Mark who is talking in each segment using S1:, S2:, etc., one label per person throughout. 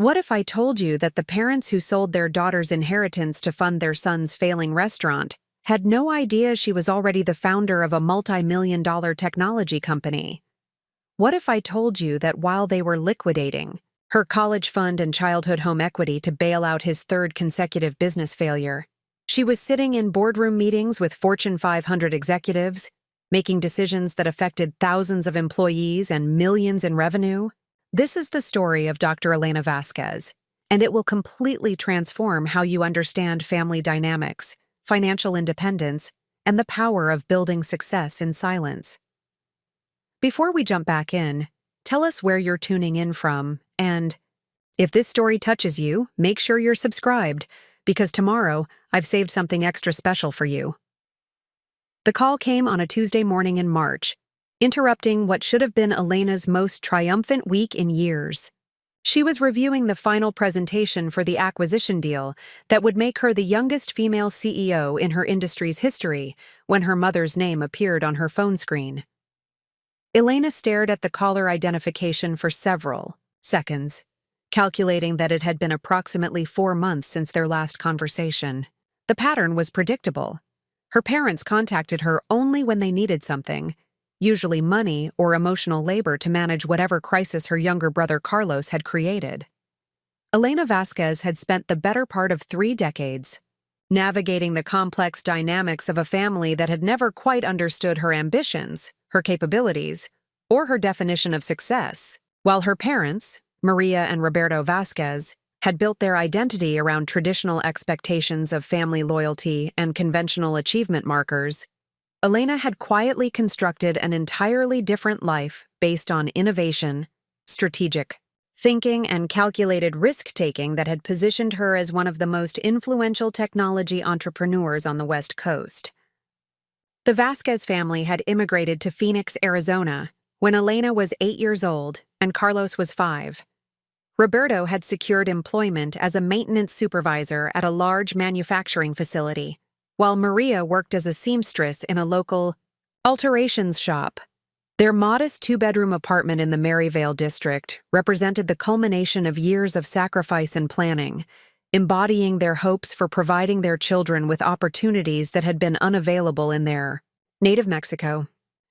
S1: What if I told you that the parents who sold their daughter's inheritance to fund their son's failing restaurant had no idea she was already the founder of a multi-million-dollar technology company? What if I told you that while they were liquidating her college fund and childhood home equity to bail out his third consecutive business failure, she was sitting in boardroom meetings with Fortune 500 executives, making decisions that affected thousands of employees and millions in revenue? This is the story of Dr. Elena Vasquez, and it will completely transform how you understand family dynamics, financial independence, and the power of building success in silence. Before we jump back in, tell us where you're tuning in from, and if this story touches you, make sure you're subscribed, because tomorrow I've saved something extra special for you. The call came on a Tuesday morning in March, interrupting what should have been Elena's most triumphant week in years. She was reviewing the final presentation for the acquisition deal that would make her the youngest female CEO in her industry's history when her mother's name appeared on her phone screen. Elena stared at the caller identification for several seconds, calculating that it had been approximately 4 months since their last conversation. The pattern was predictable. Her parents contacted her only when they needed something, usually money or emotional labor to manage whatever crisis her younger brother Carlos had created. Elena Vasquez had spent the better part of 3 decades navigating the complex dynamics of a family that had never quite understood her ambitions, her capabilities, or her definition of success, while her parents, Maria and Roberto Vasquez, had built their identity around traditional expectations of family loyalty and conventional achievement markers. Elena had quietly constructed an entirely different life based on innovation, strategic thinking, and calculated risk-taking that had positioned her as one of the most influential technology entrepreneurs on the West Coast. The Vasquez family had immigrated to Phoenix, Arizona, when Elena was 8 years old and Carlos was 5. Roberto had secured employment as a maintenance supervisor at a large manufacturing facility, while Maria worked as a seamstress in a local alterations shop. Their modest 2-bedroom apartment in the Maryvale district represented the culmination of years of sacrifice and planning, embodying their hopes for providing their children with opportunities that had been unavailable in their native Mexico.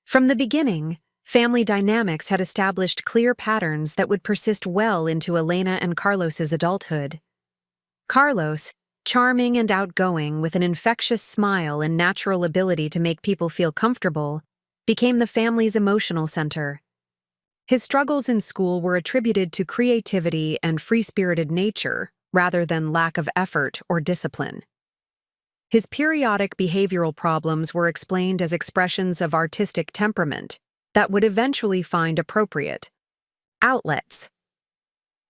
S1: From the beginning, family dynamics had established clear patterns that would persist well into Elena and Carlos's adulthood. Carlos, charming and outgoing with an infectious smile and natural ability to make people feel comfortable, became the family's emotional center. His struggles in school were attributed to creativity and free-spirited nature rather than lack of effort or discipline. His periodic behavioral problems were explained as expressions of artistic temperament that would eventually find appropriate outlets.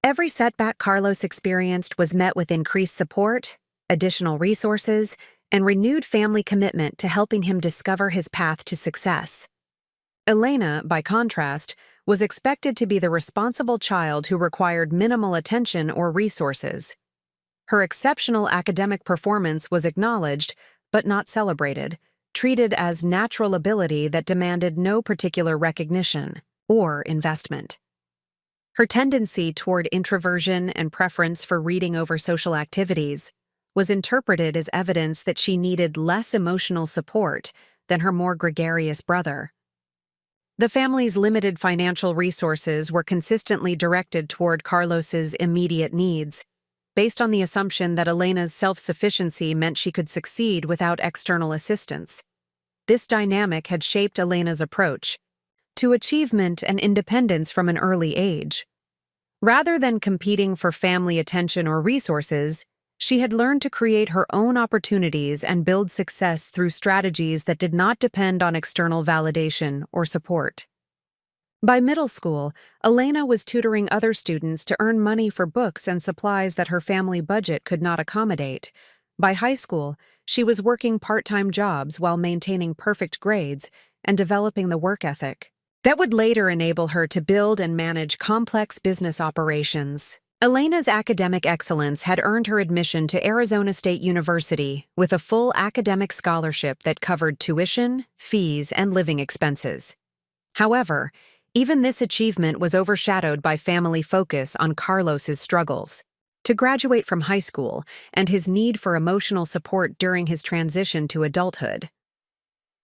S1: Every setback Carlos experienced was met with increased support, additional resources, and renewed family commitment to helping him discover his path to success. Elena, by contrast, was expected to be the responsible child who required minimal attention or resources. Her exceptional academic performance was acknowledged, but not celebrated, treated as natural ability that demanded no particular recognition or investment. Her tendency toward introversion and preference for reading over social activities was interpreted as evidence that she needed less emotional support than her more gregarious brother. The family's limited financial resources were consistently directed toward Carlos's immediate needs, based on the assumption that Elena's self-sufficiency meant she could succeed without external assistance. This dynamic had shaped Elena's approach to achievement and independence from an early age. Rather than competing for family attention or resources, she had learned to create her own opportunities and build success through strategies that did not depend on external validation or support. By middle school, Elena was tutoring other students to earn money for books and supplies that her family budget could not accommodate. By high school, she was working part-time jobs while maintaining perfect grades and developing the work ethic that would later enable her to build and manage complex business operations. Elena's academic excellence had earned her admission to Arizona State University with a full academic scholarship that covered tuition, fees, and living expenses. However, Even this achievement was overshadowed by family focus on Carlos's struggles to graduate from high school and his need for emotional support during his transition to adulthood.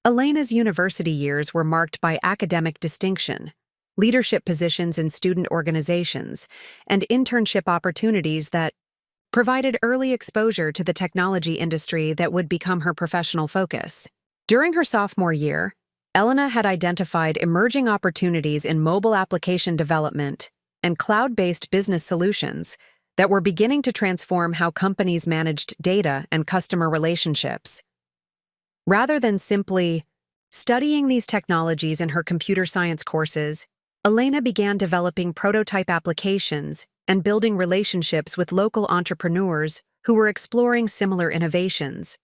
S1: Elena's university years were marked by academic distinction, leadership positions in student organizations, and internship opportunities that provided early exposure to the technology industry that would become her professional focus. During her sophomore year, Elena had identified emerging opportunities in mobile application development and cloud-based business solutions that were beginning to transform how companies managed data and customer relationships. Rather than simply studying these technologies in her computer science courses, Elena began developing prototype applications and building relationships with local entrepreneurs who were exploring similar innovations.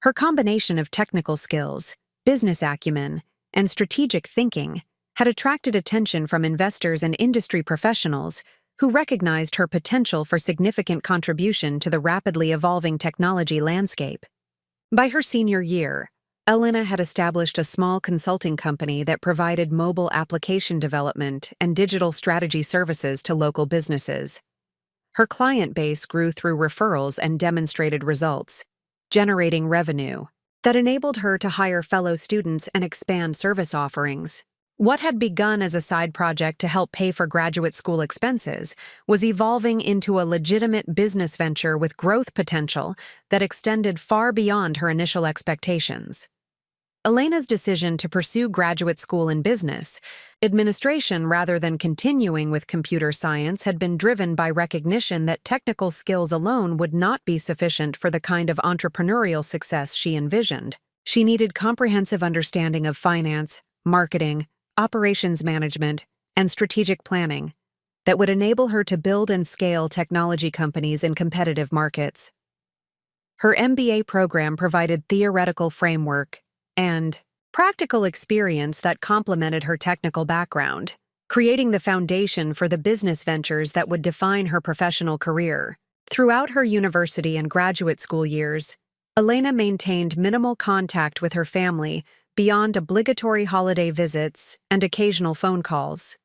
S1: Her combination of technical skills, business acumen, and strategic thinking had attracted attention from investors and industry professionals who recognized her potential for significant contribution to the rapidly evolving technology landscape. By her senior year, Elena had established a small consulting company that provided mobile application development and digital strategy services to local businesses. Her client base grew through referrals and demonstrated results, generating revenue that enabled her to hire fellow students and expand service offerings. What had begun as a side project to help pay for graduate school expenses was evolving into a legitimate business venture with growth potential that extended far beyond her initial expectations. Elena's decision to pursue graduate school in business administration rather than continuing with computer science had been driven by recognition that technical skills alone would not be sufficient for the kind of entrepreneurial success she envisioned. She needed comprehensive understanding of finance, marketing, operations management, and strategic planning that would enable her to build and scale technology companies in competitive markets. Her MBA program provided theoretical framework and practical experience that complemented her technical background, creating the foundation for the business ventures that would define her professional career. Throughout her university and graduate school years, Elena maintained minimal contact with her family beyond obligatory holiday visits and occasional phone calls.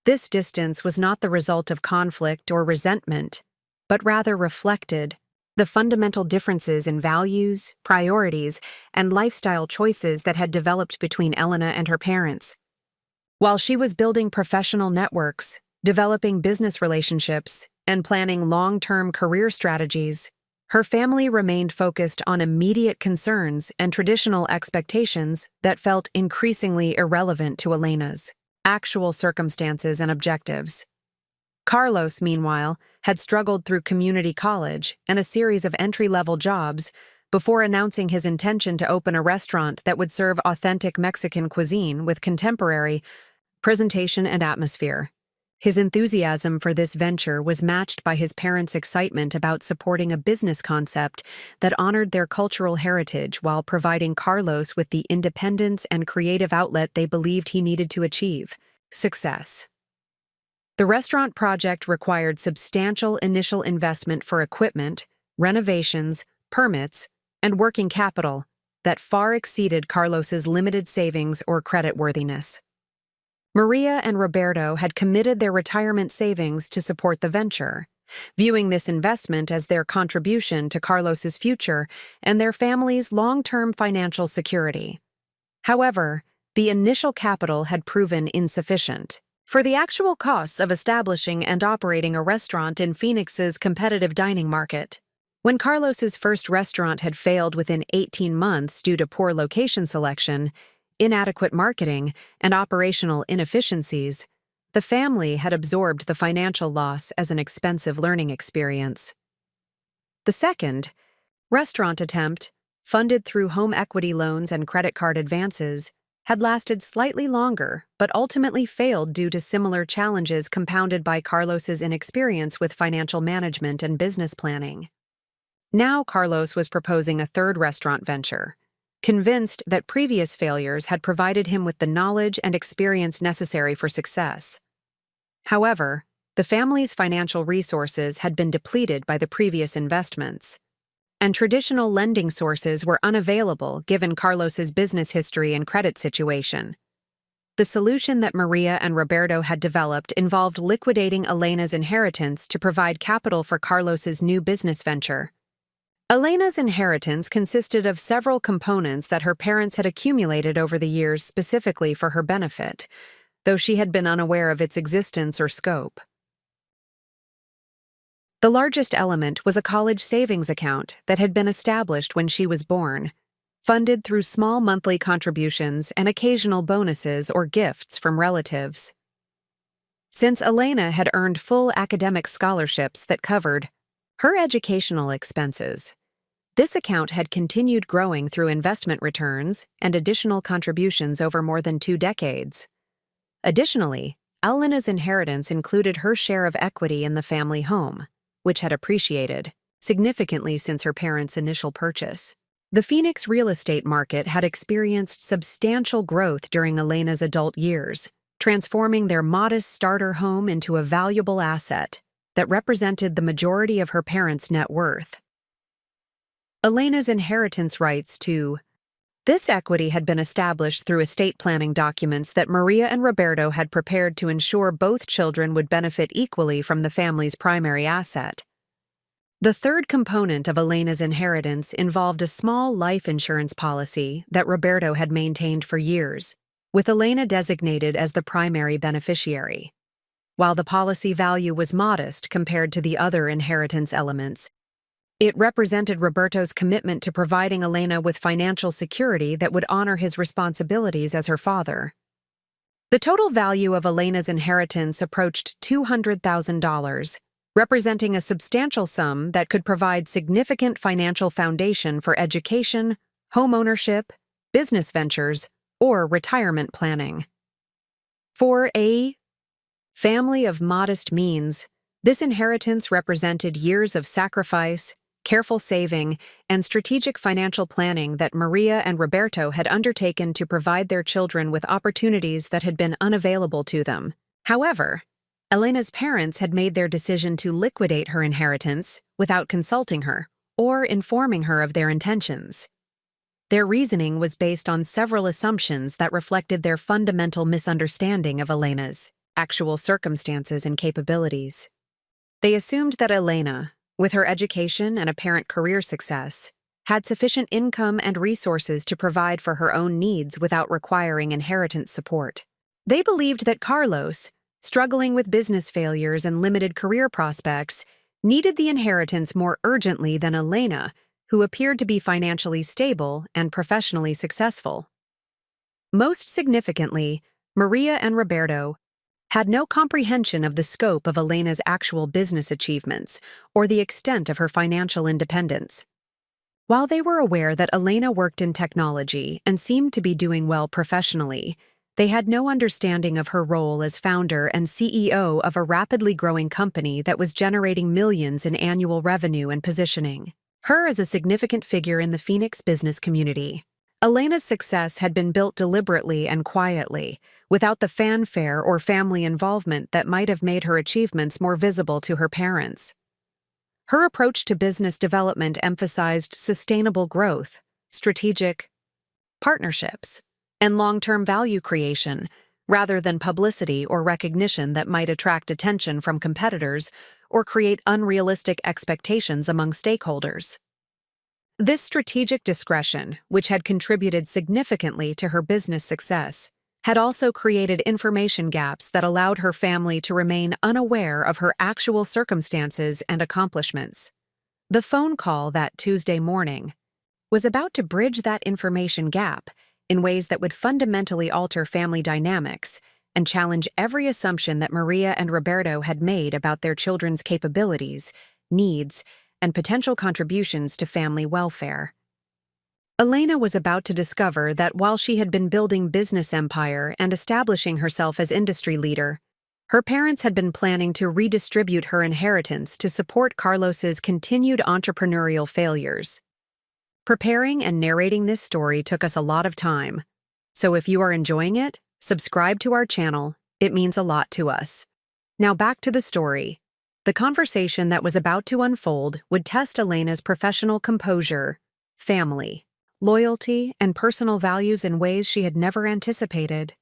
S1: This distance was not the result of conflict or resentment, but rather reflected the fundamental differences in values, priorities, and lifestyle choices that had developed between Elena and her parents. While she was building professional networks, developing business relationships, and planning long-term career strategies, her family remained focused on immediate concerns and traditional expectations that felt increasingly irrelevant to Elena's actual circumstances and objectives. Carlos, meanwhile, had struggled through community college and a series of entry-level jobs before announcing his intention to open a restaurant that would serve authentic Mexican cuisine with contemporary presentation and atmosphere. His enthusiasm for this venture was matched by his parents' excitement about supporting a business concept that honored their cultural heritage while providing Carlos with the independence and creative outlet they believed he needed to achieve success. The restaurant project required substantial initial investment for equipment, renovations, permits, and working capital that far exceeded Carlos's limited savings or creditworthiness. Maria and Roberto had committed their retirement savings to support the venture, viewing this investment as their contribution to Carlos's future and their family's long-term financial security. However, the initial capital had proven insufficient for the actual costs of establishing and operating a restaurant in Phoenix's competitive dining market. When Carlos's first restaurant had failed within 18 months due to poor location selection, inadequate marketing, and operational inefficiencies, the family had absorbed the financial loss as an expensive learning experience. The second restaurant attempt, funded through home equity loans and credit card advances, had lasted slightly longer but ultimately failed due to similar challenges compounded by Carlos's inexperience with financial management and business planning. Now Carlos was proposing a third restaurant venture, convinced that previous failures had provided him with the knowledge and experience necessary for success. However, the family's financial resources had been depleted by the previous investments, and traditional lending sources were unavailable given Carlos's business history and credit situation. The solution that Maria and Roberto had developed involved liquidating Elena's inheritance to provide capital for Carlos's new business venture. Elena's inheritance consisted of several components that her parents had accumulated over the years specifically for her benefit, though she had been unaware of its existence or scope. The largest element was a college savings account that had been established when she was born, funded through small monthly contributions and occasional bonuses or gifts from relatives. Since Elena had earned full academic scholarships that covered her educational expenses, this account had continued growing through investment returns and additional contributions over more than 2 decades. Additionally, Elena's inheritance included her share of equity in the family home, which had appreciated significantly since her parents' initial purchase. The Phoenix real estate market had experienced substantial growth during Elena's adult years, transforming their modest starter home into a valuable asset that represented the majority of her parents' net worth. Elena's inheritance rights to this equity had been established through estate planning documents that Maria and Roberto had prepared to ensure both children would benefit equally from the family's primary asset. The third component of Elena's inheritance involved a small life insurance policy that Roberto had maintained for years, with Elena designated as the primary beneficiary. While the policy value was modest compared to the other inheritance elements, it represented Roberto's commitment to providing Elena with financial security that would honor his responsibilities as her father. The total value of Elena's inheritance approached $200,000, representing a substantial sum that could provide significant financial foundation for education, home ownership, business ventures, or retirement planning. For a family of modest means, this inheritance represented years of sacrifice, careful saving, and strategic financial planning that Maria and Roberto had undertaken to provide their children with opportunities that had been unavailable to them. However, Elena's parents had made their decision to liquidate her inheritance without consulting her or informing her of their intentions. Their reasoning was based on several assumptions that reflected their fundamental misunderstanding of Elena's actual circumstances and capabilities. They assumed that Elena, with her education and apparent career success, had sufficient income and resources to provide for her own needs without requiring inheritance support. They believed that Carlos, struggling with business failures and limited career prospects, needed the inheritance more urgently than Elena, who appeared to be financially stable and professionally successful. Most significantly, Maria and Roberto had no comprehension of the scope of Elena's actual business achievements or the extent of her financial independence. While they were aware that Elena worked in technology and seemed to be doing well professionally, they had no understanding of her role as founder and CEO of a rapidly growing company that was generating millions in annual revenue and positioning her as a significant figure in the Phoenix business community. Elena's success had been built deliberately and quietly, without the fanfare or family involvement that might have made her achievements more visible to her parents. Her approach to business development emphasized sustainable growth, strategic partnerships, and long-term value creation, rather than publicity or recognition that might attract attention from competitors or create unrealistic expectations among stakeholders. This strategic discretion, which had contributed significantly to her business success, had also created information gaps that allowed her family to remain unaware of her actual circumstances and accomplishments. The phone call that Tuesday morning was about to bridge that information gap in ways that would fundamentally alter family dynamics and challenge every assumption that Maria and Roberto had made about their children's capabilities, needs, and potential contributions to family welfare. Elena was about to discover that while she had been building business empire and establishing herself as industry leader, her parents had been planning to redistribute her inheritance to support Carlos's continued entrepreneurial failures. Preparing and narrating this story took us a lot of time, so if you are enjoying it, subscribe to our channel. It means a lot to us. Now back to the story. The conversation that was about to unfold would test Elena's professional composure, family, loyalty, and personal values in ways she had never anticipated.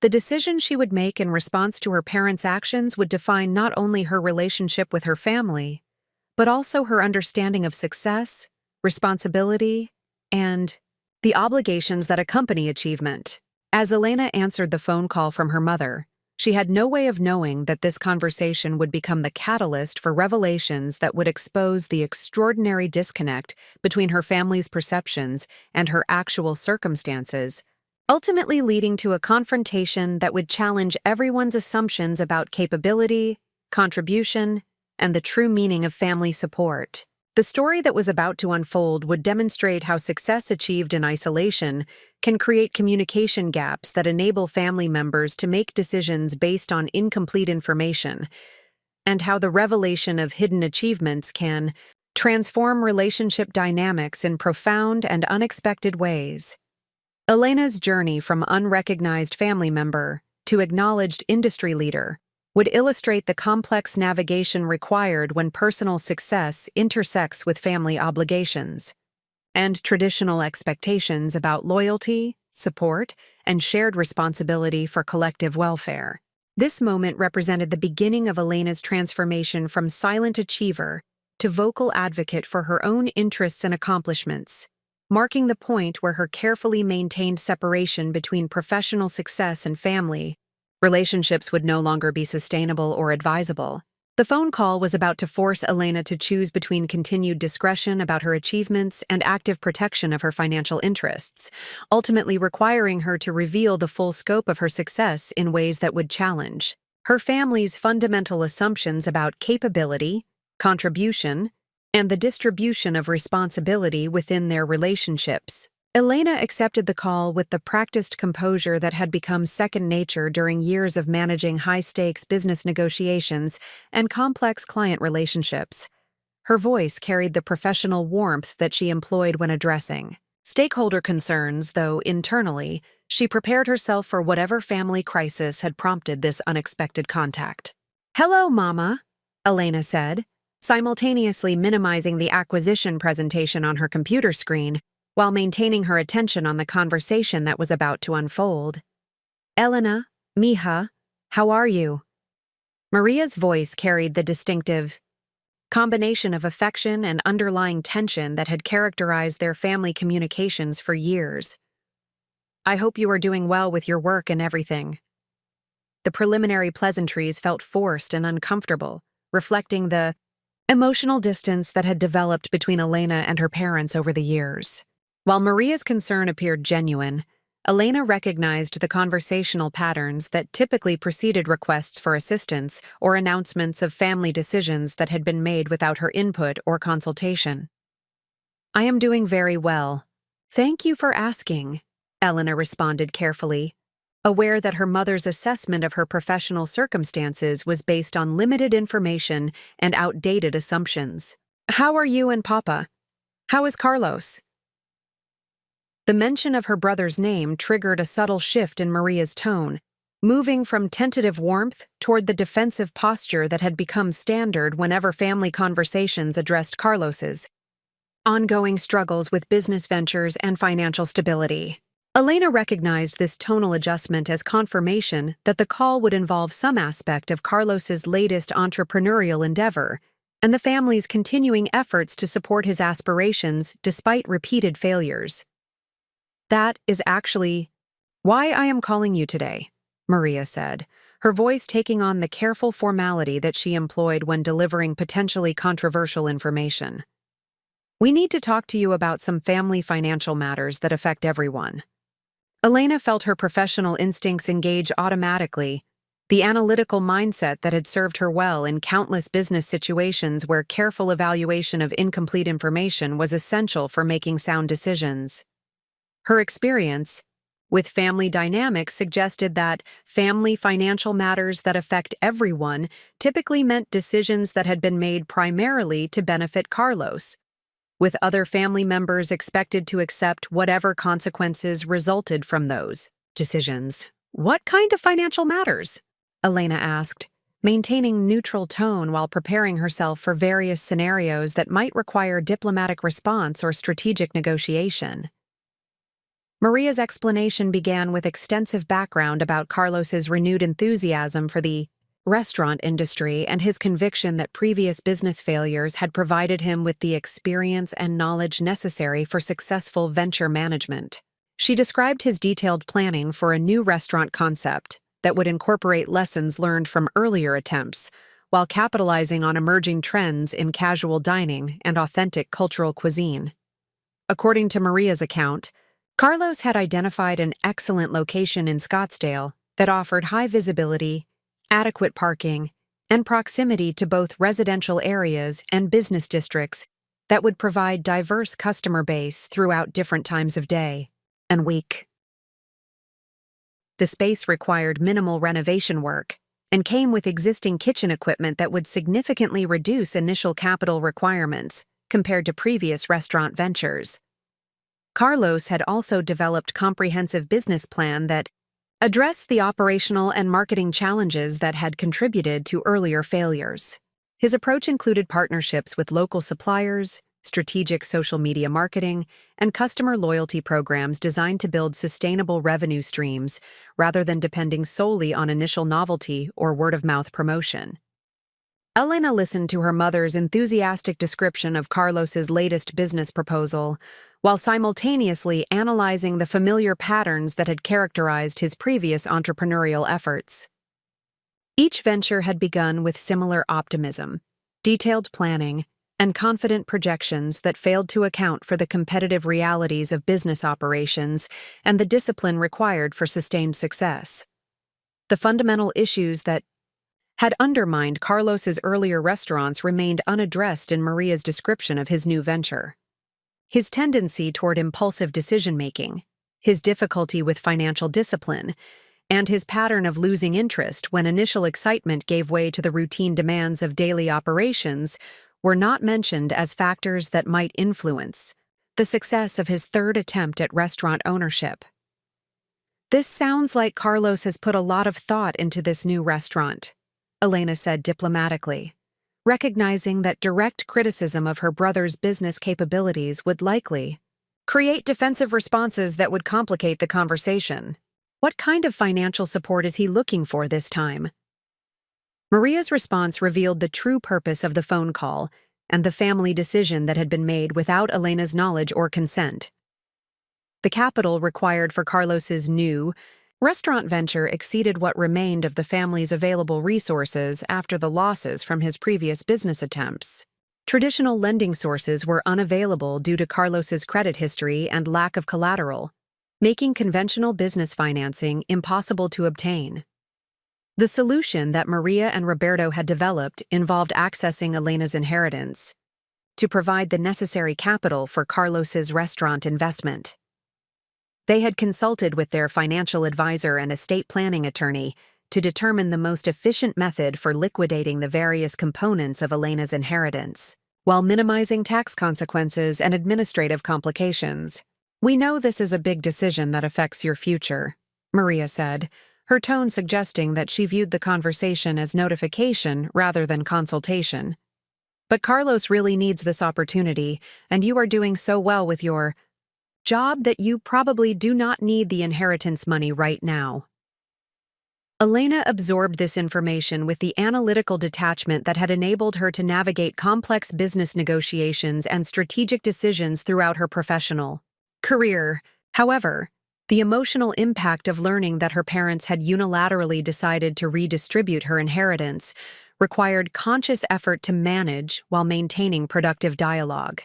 S1: The decision she would make in response to her parents' actions would define not only her relationship with her family, but also her understanding of success, responsibility, and the obligations that accompany achievement. As Elena answered the phone call from her mother, she had no way of knowing that this conversation would become the catalyst for revelations that would expose the extraordinary disconnect between her family's perceptions and her actual circumstances, ultimately leading to a confrontation that would challenge everyone's assumptions about capability, contribution, and the true meaning of family support. The story that was about to unfold would demonstrate how success achieved in isolation can create communication gaps that enable family members to make decisions based on incomplete information, and how the revelation of hidden achievements can transform relationship dynamics in profound and unexpected ways. Elena's journey from unrecognized family member to acknowledged industry leader would illustrate the complex navigation required when personal success intersects with family obligations and traditional expectations about loyalty, support, and shared responsibility for collective welfare. This moment represented the beginning of Elena's transformation from silent achiever to vocal advocate for her own interests and accomplishments, marking the point where her carefully maintained separation between professional success and family relationships would no longer be sustainable or advisable. The phone call was about to force Elena to choose between continued discretion about her achievements and active protection of her financial interests, ultimately requiring her to reveal the full scope of her success in ways that would challenge her family's fundamental assumptions about capability, contribution, and the distribution of responsibility within their relationships. Elena accepted the call with the practiced composure that had become second nature during years of managing high-stakes business negotiations and complex client relationships. Her voice carried the professional warmth that she employed when addressing stakeholder concerns, though internally, she prepared herself for whatever family crisis had prompted this unexpected contact. "Hello, Mama," Elena said, simultaneously minimizing the acquisition presentation on her computer screen while maintaining her attention on the conversation that was about to unfold. "Elena, mija, how are you?" Maria's voice carried the distinctive combination of affection and underlying tension that had characterized their family communications for years. "I hope you are doing well with your work and everything." The preliminary pleasantries felt forced and uncomfortable, reflecting the emotional distance that had developed between Elena and her parents over the years. While Maria's concern appeared genuine, Elena recognized the conversational patterns that typically preceded requests for assistance or announcements of family decisions that had been made without her input or consultation. "I am doing very well. Thank you for asking," Elena responded carefully, aware that her mother's assessment of her professional circumstances was based on limited information and outdated assumptions. "How are you and Papa? How is Carlos?" The mention of her brother's name triggered a subtle shift in Maria's tone, moving from tentative warmth toward the defensive posture that had become standard whenever family conversations addressed Carlos's ongoing struggles with business ventures and financial stability. Elena recognized this tonal adjustment as confirmation that the call would involve some aspect of Carlos's latest entrepreneurial endeavor and the family's continuing efforts to support his aspirations despite repeated failures. "That is actually why I am calling you today," Maria said, her voice taking on the careful formality that she employed when delivering potentially controversial information. "We need to talk to you about some family financial matters that affect everyone." Elena felt her professional instincts engage automatically, the analytical mindset that had served her well in countless business situations where careful evaluation of incomplete information was essential for making sound decisions. Her experience with family dynamics suggested that family financial matters that affect everyone typically meant decisions that had been made primarily to benefit Carlos, with other family members expected to accept whatever consequences resulted from those decisions. "What kind of financial matters?" Elena asked, maintaining neutral tone while preparing herself for various scenarios that might require diplomatic response or strategic negotiation. Maria's explanation began with extensive background about Carlos's renewed enthusiasm for the restaurant industry and his conviction that previous business failures had provided him with the experience and knowledge necessary for successful venture management. She described his detailed planning for a new restaurant concept that would incorporate lessons learned from earlier attempts, while capitalizing on emerging trends in casual dining and authentic cultural cuisine. According to Maria's account, Carlos had identified an excellent location in Scottsdale that offered high visibility, adequate parking, and proximity to both residential areas and business districts that would provide diverse customer base throughout different times of day and week. The space required minimal renovation work and came with existing kitchen equipment that would significantly reduce initial capital requirements compared to previous restaurant ventures. Carlos had also developed a comprehensive business plan that addressed the operational and marketing challenges that had contributed to earlier failures. His approach included partnerships with local suppliers, strategic social media marketing, and customer loyalty programs designed to build sustainable revenue streams rather than depending solely on initial novelty or word-of-mouth promotion. Elena listened to her mother's enthusiastic description of Carlos's latest business proposal, while simultaneously analyzing the familiar patterns that had characterized his previous entrepreneurial efforts. Each venture had begun with similar optimism, detailed planning, and confident projections that failed to account for the competitive realities of business operations and the discipline required for sustained success. The fundamental issues that had undermined Carlos's earlier restaurants remained unaddressed in Maria's description of his new venture. His tendency toward impulsive decision-making, his difficulty with financial discipline, and his pattern of losing interest when initial excitement gave way to the routine demands of daily operations were not mentioned as factors that might influence the success of his third attempt at restaurant ownership. "This sounds like Carlos has put a lot of thought into this new restaurant," Elena said diplomatically, recognizing that direct criticism of her brother's business capabilities would likely create defensive responses that would complicate the conversation. What kind of financial support is he looking for this time? Maria's response revealed the true purpose of the phone call and the family decision that had been made without Elena's knowledge or consent. The capital required for Carlos's new restaurant venture exceeded what remained of the family's available resources after the losses from his previous business attempts. Traditional lending sources were unavailable due to Carlos's credit history and lack of collateral, making conventional business financing impossible to obtain. The solution that Maria and Roberto had developed involved accessing Elena's inheritance to provide the necessary capital for Carlos's restaurant investment. They had consulted with their financial advisor and estate planning attorney to determine the most efficient method for liquidating the various components of Elena's inheritance, while minimizing tax consequences and administrative complications. "We know this is a big decision that affects your future," Maria said, her tone suggesting that she viewed the conversation as notification rather than consultation. "But Carlos really needs this opportunity, and you are doing so well with your job that you probably do not need the inheritance money right now." Elena absorbed this information with the analytical detachment that had enabled her to navigate complex business negotiations and strategic decisions throughout her professional career. However, the emotional impact of learning that her parents had unilaterally decided to redistribute her inheritance required conscious effort to manage while maintaining productive dialogue.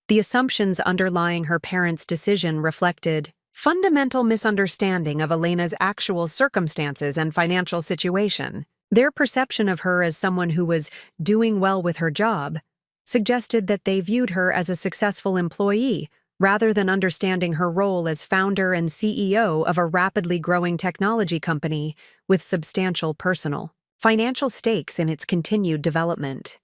S1: The assumptions underlying her parents' decision reflected fundamental misunderstanding of Elena's actual circumstances and financial situation. Their perception of her as someone who was doing well with her job suggested that they viewed her as a successful employee rather than understanding her role as founder and CEO of a rapidly growing technology company with substantial personal, financial stakes in its continued development.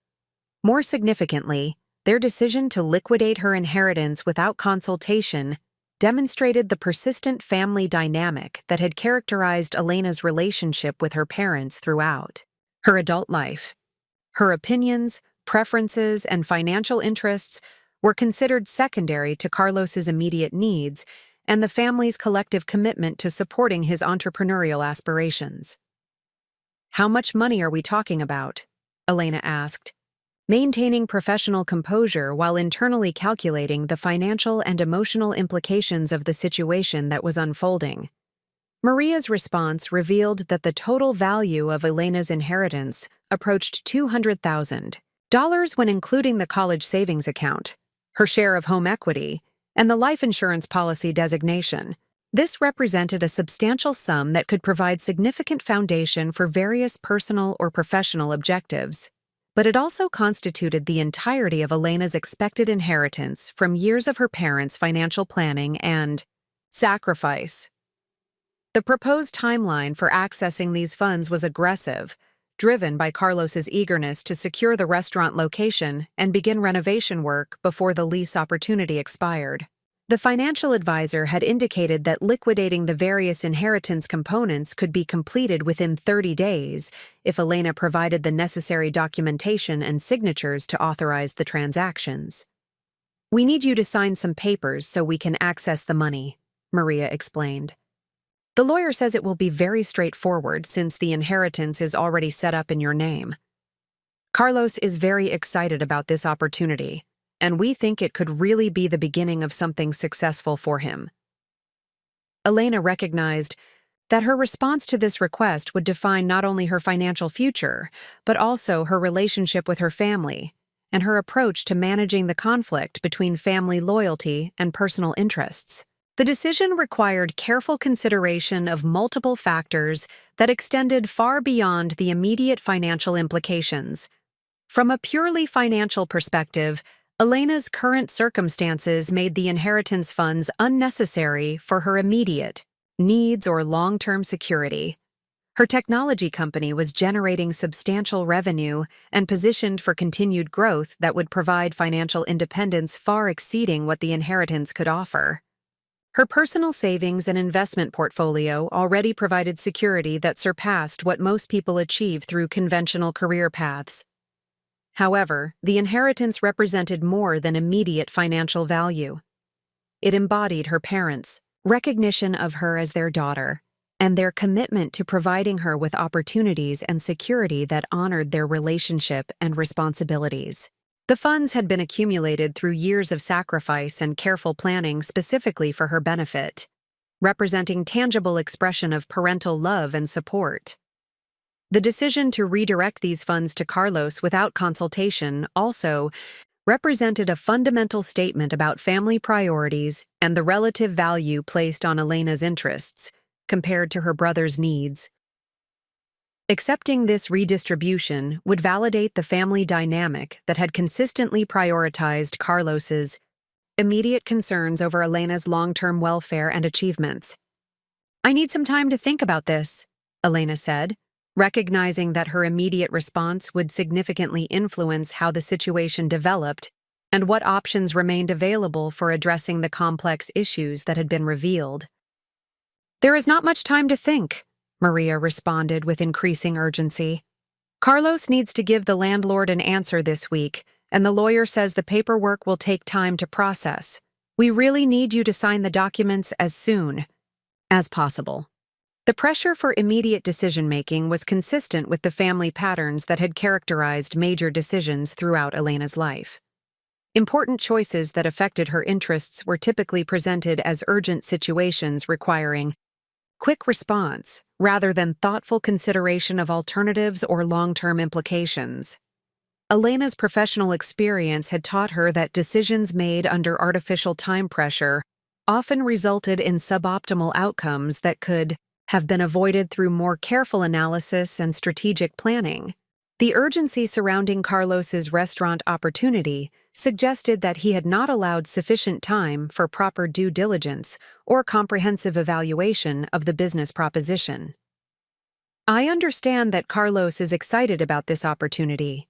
S1: More significantly, their decision to liquidate her inheritance without consultation demonstrated the persistent family dynamic that had characterized Elena's relationship with her parents throughout her adult life. Her opinions, preferences, and financial interests were considered secondary to Carlos's immediate needs and the family's collective commitment to supporting his entrepreneurial aspirations. "How much money are we talking about?" Elena asked, maintaining professional composure while internally calculating the financial and emotional implications of the situation that was unfolding. Maria's response revealed that the total value of Elena's inheritance approached $200,000 when including the college savings account, her share of home equity, and the life insurance policy designation. This represented a substantial sum that could provide significant foundation for various personal or professional objectives. But it also constituted the entirety of Elena's expected inheritance from years of her parents' financial planning and sacrifice. The proposed timeline for accessing these funds was aggressive, driven by Carlos's eagerness to secure the restaurant location and begin renovation work before the lease opportunity expired. The financial advisor had indicated that liquidating the various inheritance components could be completed within 30 days if Elena provided the necessary documentation and signatures to authorize the transactions. "We need you to sign some papers so we can access the money," Maria explained. "The lawyer says it will be very straightforward since the inheritance is already set up in your name. Carlos is very excited about this opportunity, and we think it could really be the beginning of something successful for him." Elena recognized that her response to this request would define not only her financial future, but also her relationship with her family and her approach to managing the conflict between family loyalty and personal interests. The decision required careful consideration of multiple factors that extended far beyond the immediate financial implications. From a purely financial perspective, Elena's current circumstances made the inheritance funds unnecessary for her immediate needs or long-term security. Her technology company was generating substantial revenue and positioned for continued growth that would provide financial independence far exceeding what the inheritance could offer. Her personal savings and investment portfolio already provided security that surpassed what most people achieve through conventional career paths. However, the inheritance represented more than immediate financial value. It embodied her parents' recognition of her as their daughter, and their commitment to providing her with opportunities and security that honored their relationship and responsibilities. The funds had been accumulated through years of sacrifice and careful planning specifically for her benefit, representing tangible expression of parental love and support. The decision to redirect these funds to Carlos without consultation also represented a fundamental statement about family priorities and the relative value placed on Elena's interests compared to her brother's needs. Accepting this redistribution would validate the family dynamic that had consistently prioritized Carlos's immediate concerns over Elena's long-term welfare and achievements. "I need some time to think about this," Elena said, recognizing that her immediate response would significantly influence how the situation developed and what options remained available for addressing the complex issues that had been revealed. "There is not much time to think," Maria responded with increasing urgency. "Carlos needs to give the landlord an answer this week, and the lawyer says the paperwork will take time to process. We really need you to sign the documents as soon as possible." The pressure for immediate decision-making was consistent with the family patterns that had characterized major decisions throughout Elena's life. Important choices that affected her interests were typically presented as urgent situations requiring quick response, rather than thoughtful consideration of alternatives or long-term implications. Elena's professional experience had taught her that decisions made under artificial time pressure often resulted in suboptimal outcomes that could have been avoided through more careful analysis and strategic planning. The urgency surrounding Carlos's restaurant opportunity suggested that he had not allowed sufficient time for proper due diligence or comprehensive evaluation of the business proposition. "I understand that Carlos is excited about this opportunity,"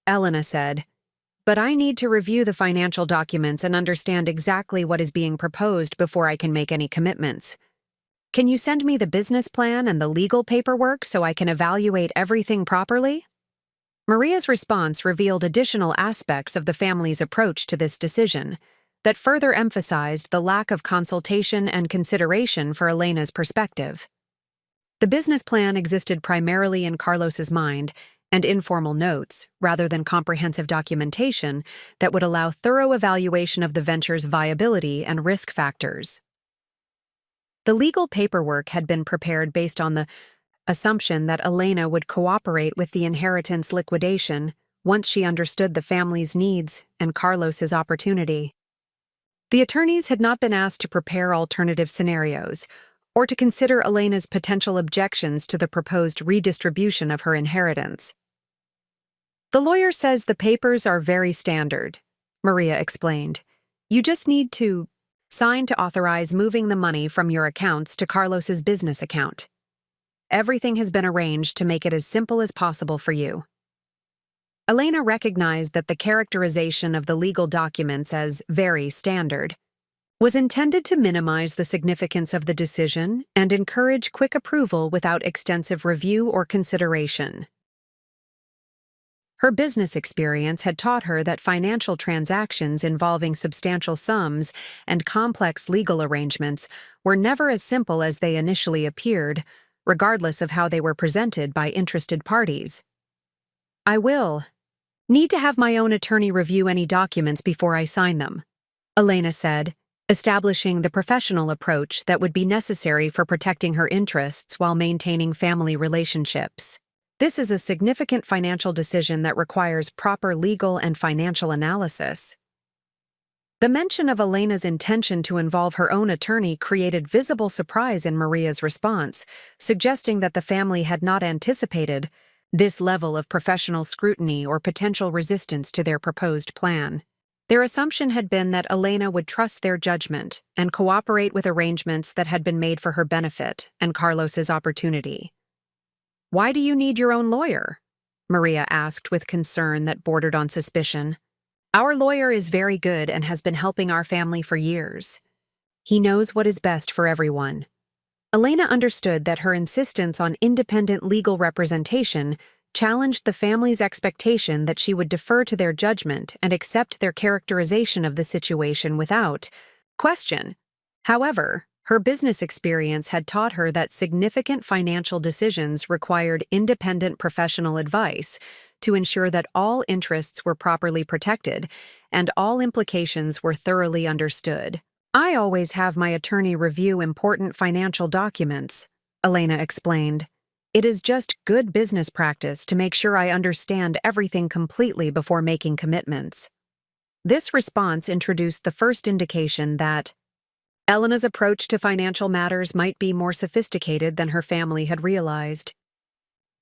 S1: Elena said, "but I need to review the financial documents and understand exactly what is being proposed before I can make any commitments. Can you send me the business plan and the legal paperwork so I can evaluate everything properly?" Maria's response revealed additional aspects of the family's approach to this decision, that further emphasized the lack of consultation and consideration for Elena's perspective. The business plan existed primarily in Carlos's mind and informal notes, rather than comprehensive documentation that would allow thorough evaluation of the venture's viability and risk factors. The legal paperwork had been prepared based on the assumption that Elena would cooperate with the inheritance liquidation once she understood the family's needs and Carlos's opportunity. The attorneys had not been asked to prepare alternative scenarios or to consider Elena's potential objections to the proposed redistribution of her inheritance. "The lawyer says the papers are very standard," Maria explained. "You just need to sign to authorize moving the money from your accounts to Carlos's business account. Everything has been arranged to make it as simple as possible for you." Elena recognized that the characterization of the legal documents as very standard was intended to minimize the significance of the decision and encourage quick approval without extensive review or consideration. Her business experience had taught her that financial transactions involving substantial sums and complex legal arrangements were never as simple as they initially appeared, regardless of how they were presented by interested parties. "I will need to have my own attorney review any documents before I sign them," Elena said, establishing the professional approach that would be necessary for protecting her interests while maintaining family relationships. "This is a significant financial decision that requires proper legal and financial analysis." The mention of Elena's intention to involve her own attorney created visible surprise in Maria's response, suggesting that the family had not anticipated this level of professional scrutiny or potential resistance to their proposed plan. Their assumption had been that Elena would trust their judgment and cooperate with arrangements that had been made for her benefit and Carlos's opportunity. "Why do you need your own lawyer?" Maria asked with concern that bordered on suspicion. "Our lawyer is very good and has been helping our family for years. He knows what is best for everyone." Elena understood that her insistence on independent legal representation challenged the family's expectation that she would defer to their judgment and accept their characterization of the situation without question. However, her business experience had taught her that significant financial decisions required independent professional advice to ensure that all interests were properly protected and all implications were thoroughly understood. "I always have my attorney review important financial documents," Elena explained. "It is just good business practice to make sure I understand everything completely before making commitments." This response introduced the first indication that Elena's approach to financial matters might be more sophisticated than her family had realized.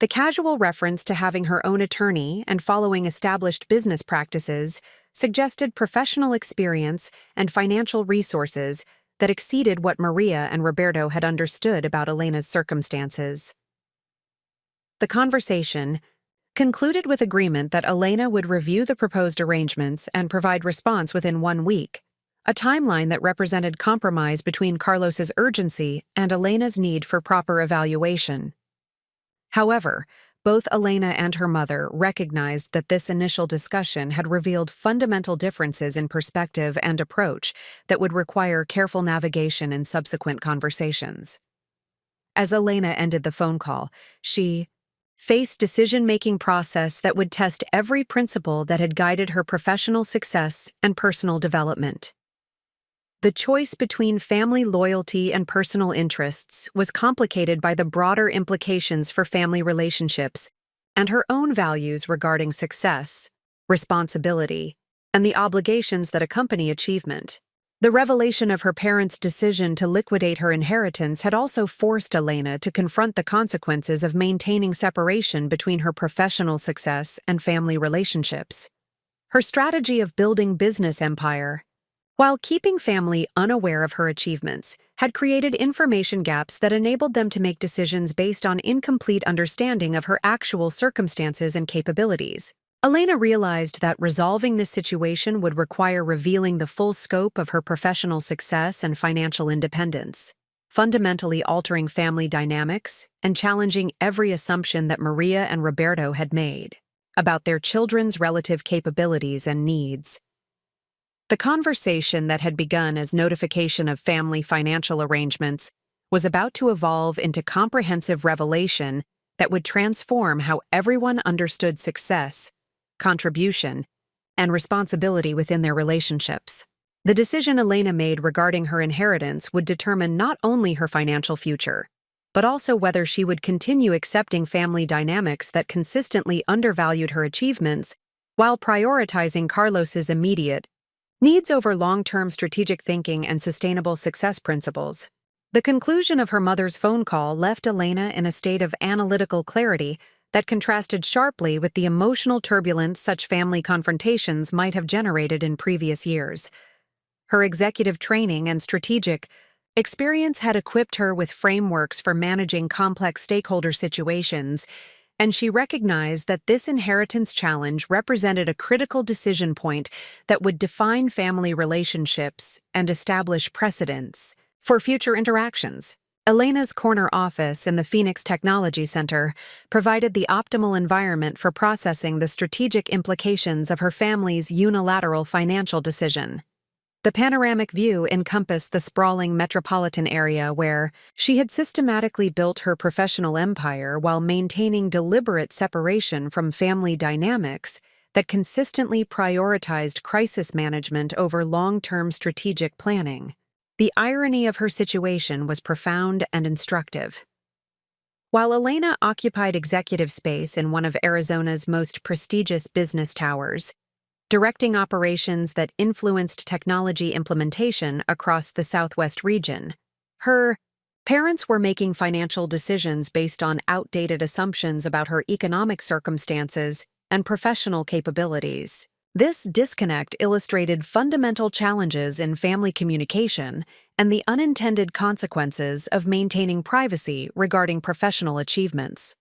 S1: The casual reference to having her own attorney and following established business practices suggested professional experience and financial resources that exceeded what Maria and Roberto had understood about Elena's circumstances. The conversation concluded with agreement that Elena would review the proposed arrangements and provide response within 1 week, a timeline that represented compromise between Carlos's urgency and Elena's need for proper evaluation. However, both Elena and her mother recognized that this initial discussion had revealed fundamental differences in perspective and approach that would require careful navigation in subsequent conversations. As Elena ended the phone call, she faced decision-making process that would test every principle that had guided her professional success and personal development. The choice between family loyalty and personal interests was complicated by the broader implications for family relationships and her own values regarding success, responsibility, and the obligations that accompany achievement. The revelation of her parents' decision to liquidate her inheritance had also forced Elena to confront the consequences of maintaining separation between her professional success and family relationships. Her strategy of building business empire, while keeping family unaware of her achievements, had created information gaps that enabled them to make decisions based on incomplete understanding of her actual circumstances and capabilities. Elena realized that resolving this situation would require revealing the full scope of her professional success and financial independence, fundamentally altering family dynamics and challenging every assumption that Maria and Roberto had made about their children's relative capabilities and needs. The conversation that had begun as notification of family financial arrangements was about to evolve into comprehensive revelation that would transform how everyone understood success, contribution, and responsibility within their relationships. The decision Elena made regarding her inheritance would determine not only her financial future, but also whether she would continue accepting family dynamics that consistently undervalued her achievements while prioritizing Carlos's immediate needs over long-term strategic thinking and sustainable success principles. The conclusion of her mother's phone call left Elena in a state of analytical clarity that contrasted sharply with the emotional turbulence such family confrontations might have generated in previous years. Her executive training and strategic experience had equipped her with frameworks for managing complex stakeholder situations, and she recognized that this inheritance challenge represented a critical decision point that would define family relationships and establish precedents for future interactions. Elena's corner office in the Phoenix Technology Center provided the optimal environment for processing the strategic implications of her family's unilateral financial decision. The panoramic view encompassed the sprawling metropolitan area where she had systematically built her professional empire while maintaining deliberate separation from family dynamics that consistently prioritized crisis management over long-term strategic planning. The irony of her situation was profound and instructive. While Elena occupied executive space in one of Arizona's most prestigious business towers, directing operations that influenced technology implementation across the Southwest region, her parents were making financial decisions based on outdated assumptions about her economic circumstances and professional capabilities. This disconnect illustrated fundamental challenges in family communication and the unintended consequences of maintaining privacy regarding professional achievements.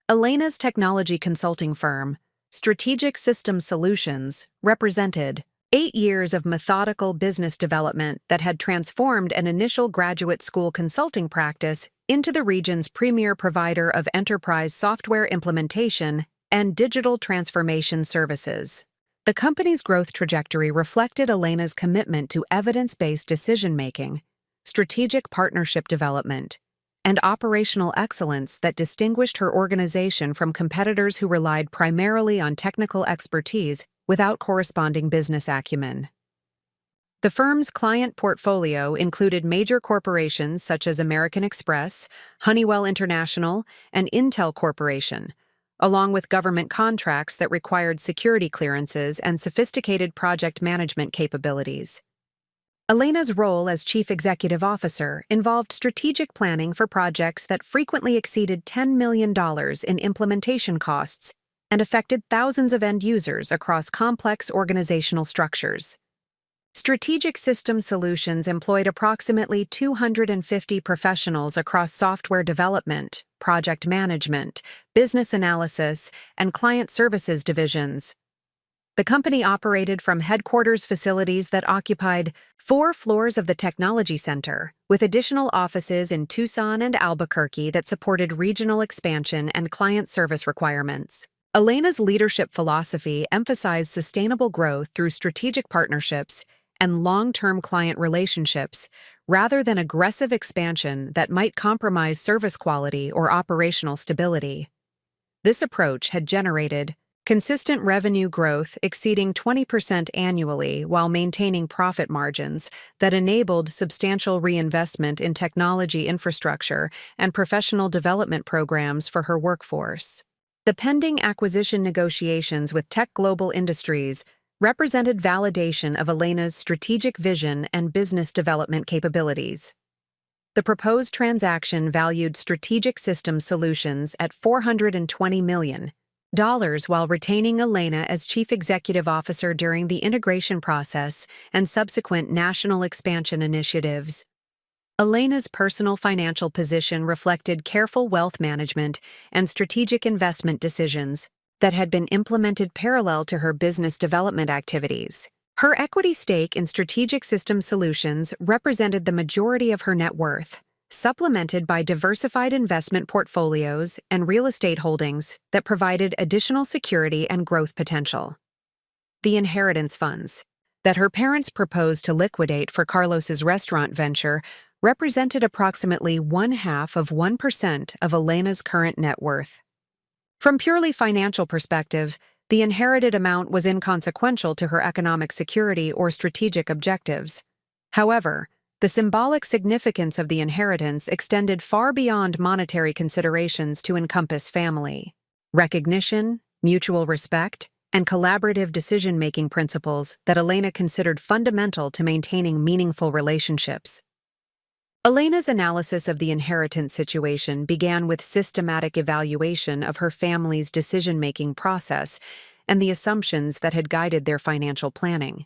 S1: Elena's technology consulting firm, Strategic Systems Solutions, represented 8 years of methodical business development that had transformed an initial graduate school consulting practice into the region's premier provider of enterprise software implementation and digital transformation services. The company's growth trajectory reflected Elena's commitment to evidence-based decision-making, strategic partnership development, and operational excellence that distinguished her organization from competitors who relied primarily on technical expertise without corresponding business acumen. The firm's client portfolio included major corporations such as American Express, Honeywell International, and Intel Corporation, along with government contracts that required security clearances and sophisticated project management capabilities. Elena's role as Chief Executive Officer involved strategic planning for projects that frequently exceeded $10 million in implementation costs and affected thousands of end users across complex organizational structures. Strategic Systems Solutions employed approximately 250 professionals across software development, project management, business analysis, and client services divisions. The company operated from headquarters facilities that occupied 4 floors of the Technology Center, with additional offices in Tucson and Albuquerque that supported regional expansion and client service requirements. Elena's leadership philosophy emphasized sustainable growth through strategic partnerships and long-term client relationships, rather than aggressive expansion that might compromise service quality or operational stability. This approach had generated consistent revenue growth exceeding 20% annually while maintaining profit margins that enabled substantial reinvestment in technology infrastructure and professional development programs for her workforce. The pending acquisition negotiations with Tech Global Industries represented validation of Elena's strategic vision and business development capabilities. The proposed transaction valued Strategic Systems Solutions at $420 million while retaining Elena as Chief Executive Officer during the integration process and subsequent national expansion initiatives. Elena's personal financial position reflected careful wealth management and strategic investment decisions that had been implemented parallel to her business development activities. Her equity stake in Strategic Systems Solutions represented the majority of her net worth, supplemented by diversified investment portfolios and real estate holdings that provided additional security and growth potential. The inheritance funds. that her parents proposed to liquidate for Carlos's restaurant venture represented approximately 0.5% of Elena's current net worth. From purely financial perspective, the inherited amount was inconsequential to her economic security or strategic objectives. However, the symbolic significance of the inheritance extended far beyond monetary considerations to encompass family, recognition, mutual respect, and collaborative decision-making principles that Elena considered fundamental to maintaining meaningful relationships. Elena's analysis of the inheritance situation began with systematic evaluation of her family's decision-making process and the assumptions that had guided their financial planning.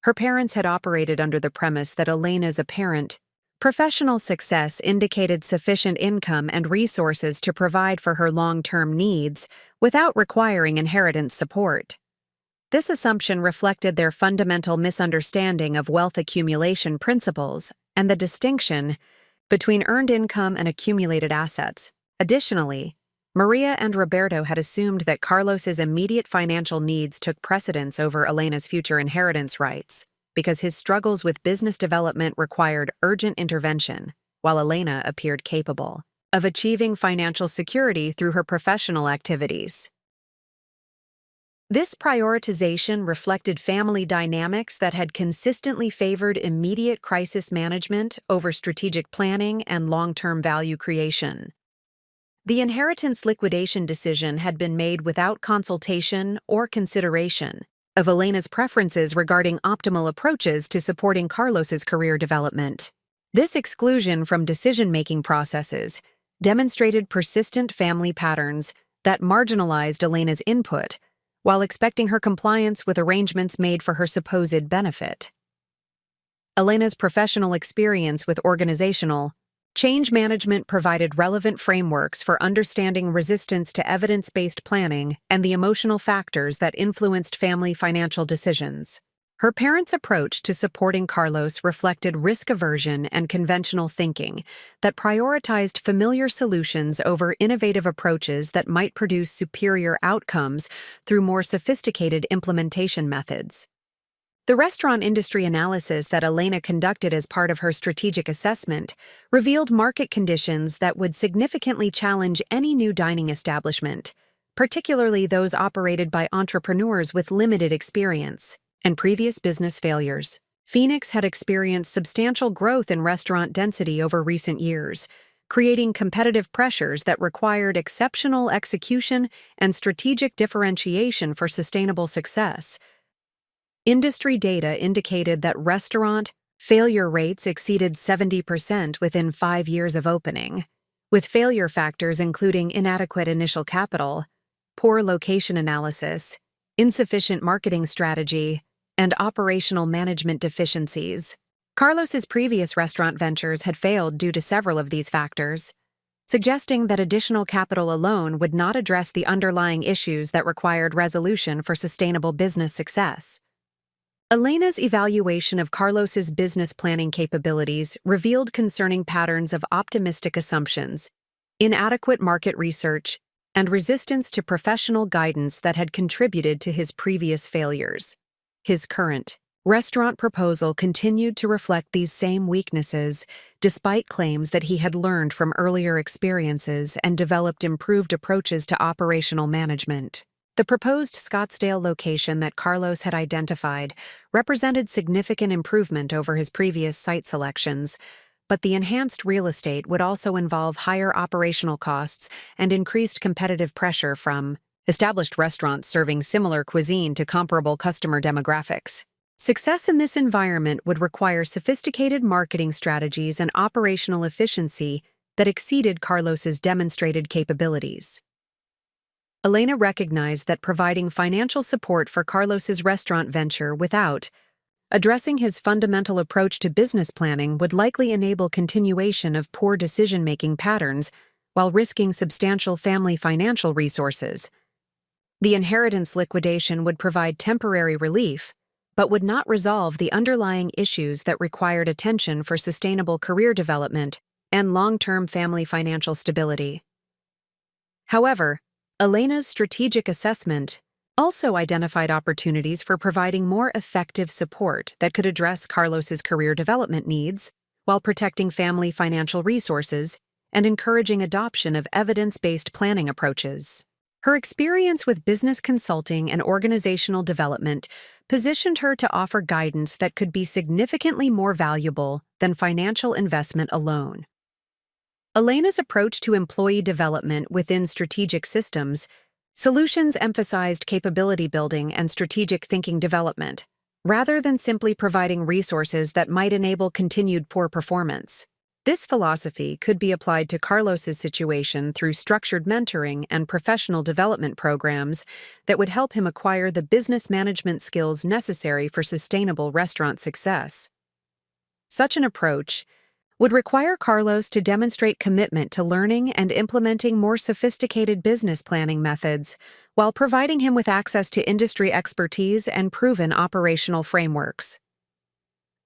S1: Her parents had operated under the premise that Elena's apparent professional success indicated sufficient income and resources to provide for her long-term needs without requiring inheritance support. This assumption reflected their fundamental misunderstanding of wealth accumulation principles and the distinction between earned income and accumulated assets. Additionally, Maria and Roberto had assumed that Carlos's immediate financial needs took precedence over Elena's future inheritance rights because his struggles with business development required urgent intervention, while Elena appeared capable of achieving financial security through her professional activities. This prioritization reflected family dynamics that had consistently favored immediate crisis management over strategic planning and long-term value creation. The inheritance liquidation decision had been made without consultation or consideration of Elena's preferences regarding optimal approaches to supporting Carlos's career development. This exclusion from decision-making processes demonstrated persistent family patterns that marginalized Elena's input while expecting her compliance with arrangements made for her supposed benefit. Elena's professional experience with organizational change management provided relevant frameworks for understanding resistance to evidence-based planning and the emotional factors that influenced family financial decisions. Her parents' approach to supporting Carlos reflected risk aversion and conventional thinking that prioritized familiar solutions over innovative approaches that might produce superior outcomes through more sophisticated implementation methods. The restaurant industry analysis that Elena conducted as part of her strategic assessment revealed market conditions that would significantly challenge any new dining establishment, particularly those operated by entrepreneurs with limited experience and previous business failures. Phoenix had experienced substantial growth in restaurant density over recent years, creating competitive pressures that required exceptional execution and strategic differentiation for sustainable success. Industry data indicated that restaurant failure rates exceeded 70% within 5 years of opening, with failure factors including inadequate initial capital, poor location analysis, insufficient marketing strategy, and operational management deficiencies. Carlos's previous restaurant ventures had failed due to several of these factors, suggesting that additional capital alone would not address the underlying issues that required resolution for sustainable business success. Elena's evaluation of Carlos's business planning capabilities revealed concerning patterns of optimistic assumptions, inadequate market research, and resistance to professional guidance that had contributed to his previous failures. His current restaurant proposal continued to reflect these same weaknesses, despite claims that he had learned from earlier experiences and developed improved approaches to operational management. The proposed Scottsdale location that Carlos had identified represented significant improvement over his previous site selections, but the enhanced real estate would also involve higher operational costs and increased competitive pressure from established restaurants serving similar cuisine to comparable customer demographics. Success in this environment would require sophisticated marketing strategies and operational efficiency that exceeded Carlos's demonstrated capabilities. Elena recognized that providing financial support for Carlos's restaurant venture without addressing his fundamental approach to business planning would likely enable continuation of poor decision-making patterns while risking substantial family financial resources. The inheritance liquidation would provide temporary relief, but would not resolve the underlying issues that required attention for sustainable career development and long-term family financial stability. However, Elena's strategic assessment also identified opportunities for providing more effective support that could address Carlos's career development needs while protecting family financial resources and encouraging adoption of evidence-based planning approaches. Her experience with business consulting and organizational development positioned her to offer guidance that could be significantly more valuable than financial investment alone. Elena's approach to employee development within strategic systems solutions emphasized capability building and strategic thinking development, rather than simply providing resources that might enable continued poor performance. This philosophy could be applied to Carlos's situation through structured mentoring and professional development programs that would help him acquire the business management skills necessary for sustainable restaurant success. Such an approach would require Carlos to demonstrate commitment to learning and implementing more sophisticated business planning methods, while providing him with access to industry expertise and proven operational frameworks.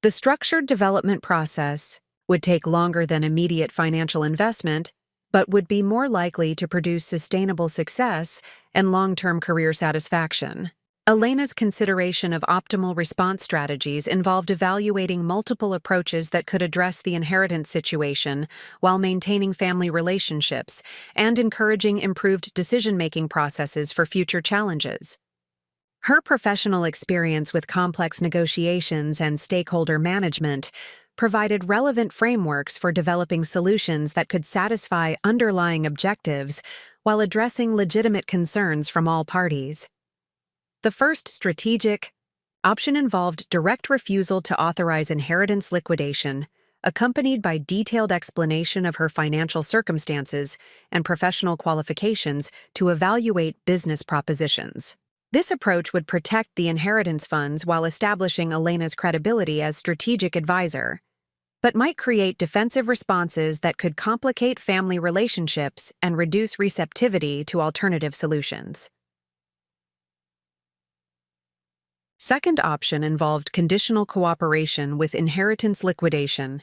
S1: The structured development process would take longer than immediate financial investment, but would be more likely to produce sustainable success and long-term career satisfaction. Elena's consideration of optimal response strategies involved evaluating multiple approaches that could address the inheritance situation while maintaining family relationships and encouraging improved decision-making processes for future challenges. Her professional experience with complex negotiations and stakeholder management provided relevant frameworks for developing solutions that could satisfy underlying objectives while addressing legitimate concerns from all parties. The first strategic option involved direct refusal to authorize inheritance liquidation, accompanied by detailed explanation of her financial circumstances and professional qualifications to evaluate business propositions. This approach would protect the inheritance funds while establishing Elena's credibility as strategic advisor, but might create defensive responses that could complicate family relationships and reduce receptivity to alternative solutions. Second option involved conditional cooperation with inheritance liquidation,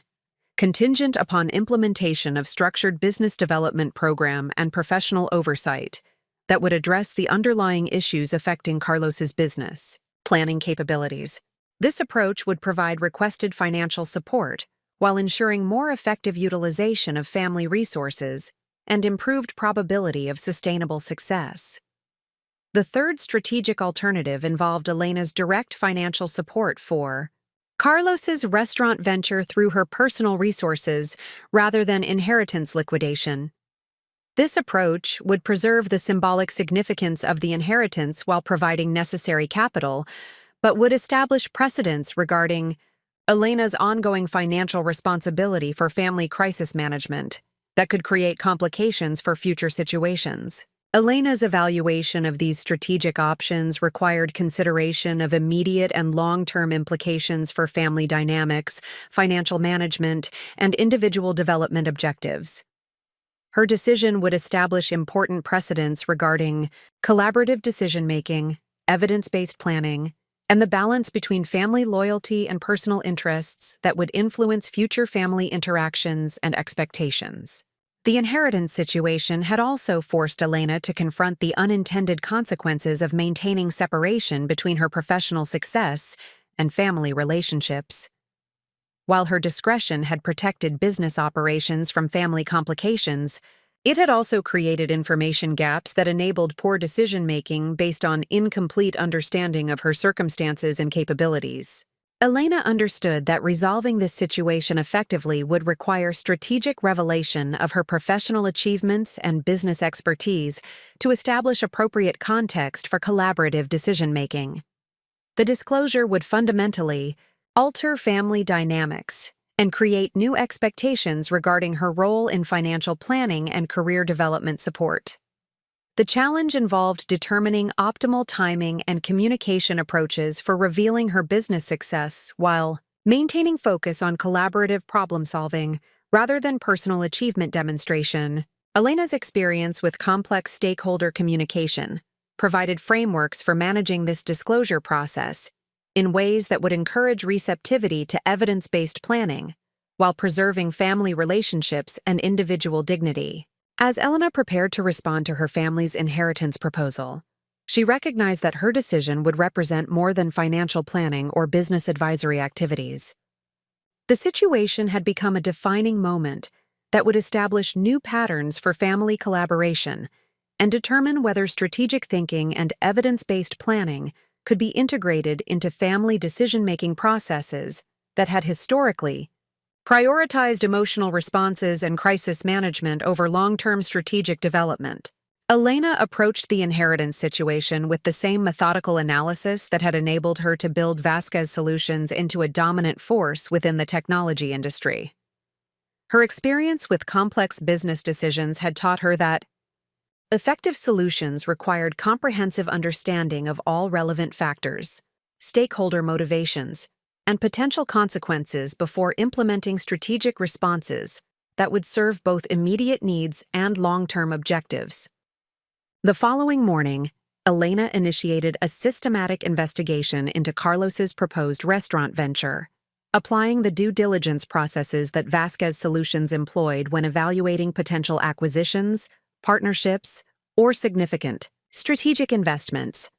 S1: contingent upon implementation of structured business development program and professional oversight that would address the underlying issues affecting Carlos's business planning capabilities. This approach would provide requested financial support while ensuring more effective utilization of family resources and improved probability of sustainable success. The third strategic alternative involved Elena's direct financial support for Carlos's restaurant venture through her personal resources rather than inheritance liquidation. This approach would preserve the symbolic significance of the inheritance while providing necessary capital, but would establish precedents regarding Elena's ongoing financial responsibility for family crisis management that could create complications for future situations. Elena's evaluation of these strategic options required consideration of immediate and long-term implications for family dynamics, financial management, and individual development objectives. Her decision would establish important precedents regarding collaborative decision-making, evidence-based planning, and the balance between family loyalty and personal interests that would influence future family interactions and expectations. The inheritance situation had also forced Elena to confront the unintended consequences of maintaining separation between her professional success and family relationships. While her discretion had protected business operations from family complications, it had also created information gaps that enabled poor decision-making based on incomplete understanding of her circumstances and capabilities. Elena understood that resolving this situation effectively would require strategic revelation of her professional achievements and business expertise to establish appropriate context for collaborative decision-making. The disclosure would fundamentally alter family dynamics and create new expectations regarding her role in financial planning and career development support. The challenge involved determining optimal timing and communication approaches for revealing her business success while maintaining focus on collaborative problem-solving rather than personal achievement demonstration. Elena's experience with complex stakeholder communication provided frameworks for managing this disclosure process in ways that would encourage receptivity to evidence-based planning while preserving family relationships and individual dignity. As Elena prepared to respond to her family's inheritance proposal, She recognized that her decision would represent more than financial planning or business advisory activities. The situation had become a defining moment that would establish new patterns for family collaboration and determine whether strategic thinking and evidence-based planning could be integrated into family decision-making processes that had historically prioritized emotional responses and crisis management over long-term strategic development. Elena approached the inheritance situation with the same methodical analysis that had enabled her to build Vasquez Solutions into a dominant force within the technology industry. Her experience with complex business decisions had taught her that effective solutions required comprehensive understanding of all relevant factors, stakeholder motivations, and potential consequences before implementing strategic responses that would serve both immediate needs and long-term objectives. The following morning, Elena initiated a systematic investigation into Carlos's proposed restaurant venture, applying the due diligence processes that Vasquez Solutions employed when evaluating potential acquisitions, partnerships, or significant strategic investments.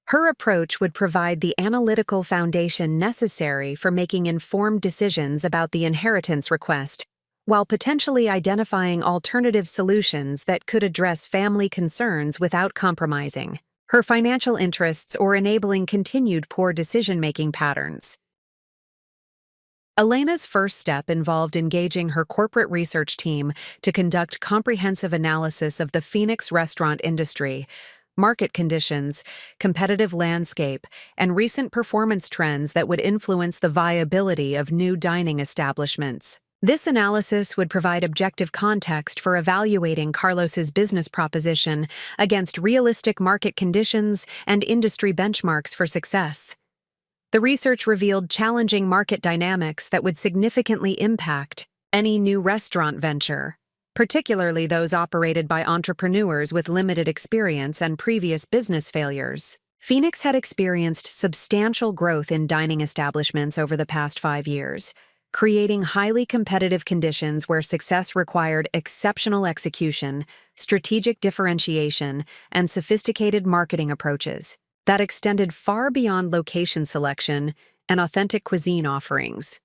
S1: Her approach would provide the analytical foundation necessary for making informed decisions about the inheritance request, while potentially identifying alternative solutions that could address family concerns without compromising her financial interests or enabling continued poor decision-making patterns. Elena's first step involved engaging her corporate research team to conduct comprehensive analysis of the Phoenix restaurant industry, market conditions, competitive landscape, and recent performance trends that would influence the viability of new dining establishments. This analysis would provide objective context for evaluating Carlos's business proposition against realistic market conditions and industry benchmarks for success. The research revealed challenging market dynamics that would significantly impact any new restaurant venture, particularly those operated by entrepreneurs with limited experience and previous business failures. Phoenix had experienced substantial growth in dining establishments over the past 5 years, creating highly competitive conditions where success required exceptional execution, strategic differentiation, and sophisticated marketing approaches that extended far beyond location selection and authentic cuisine offerings.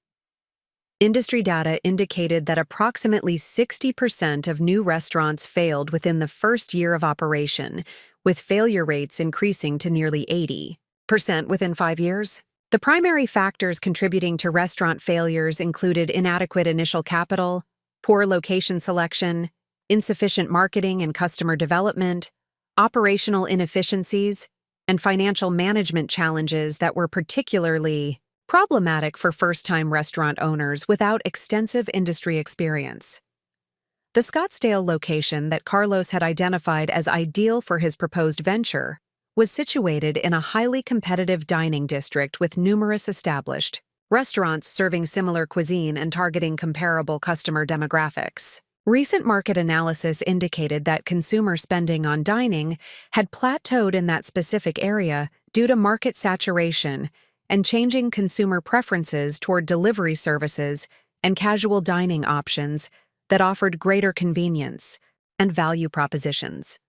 S1: Industry data indicated that approximately 60% of new restaurants failed within the first year of operation, with failure rates increasing to nearly 80% within 5 years. The primary factors contributing to restaurant failures included inadequate initial capital, poor location selection, insufficient marketing and customer development, operational inefficiencies, and financial management challenges that were particularly problematic for first-time restaurant owners without extensive industry experience. The Scottsdale location that Carlos had identified as ideal for his proposed venture was situated in a highly competitive dining district with numerous established restaurants serving similar cuisine and targeting comparable customer demographics. Recent market analysis indicated that consumer spending on dining had plateaued in that specific area due to market saturation and changing consumer preferences toward delivery services and casual dining options that offered greater convenience and value propositions.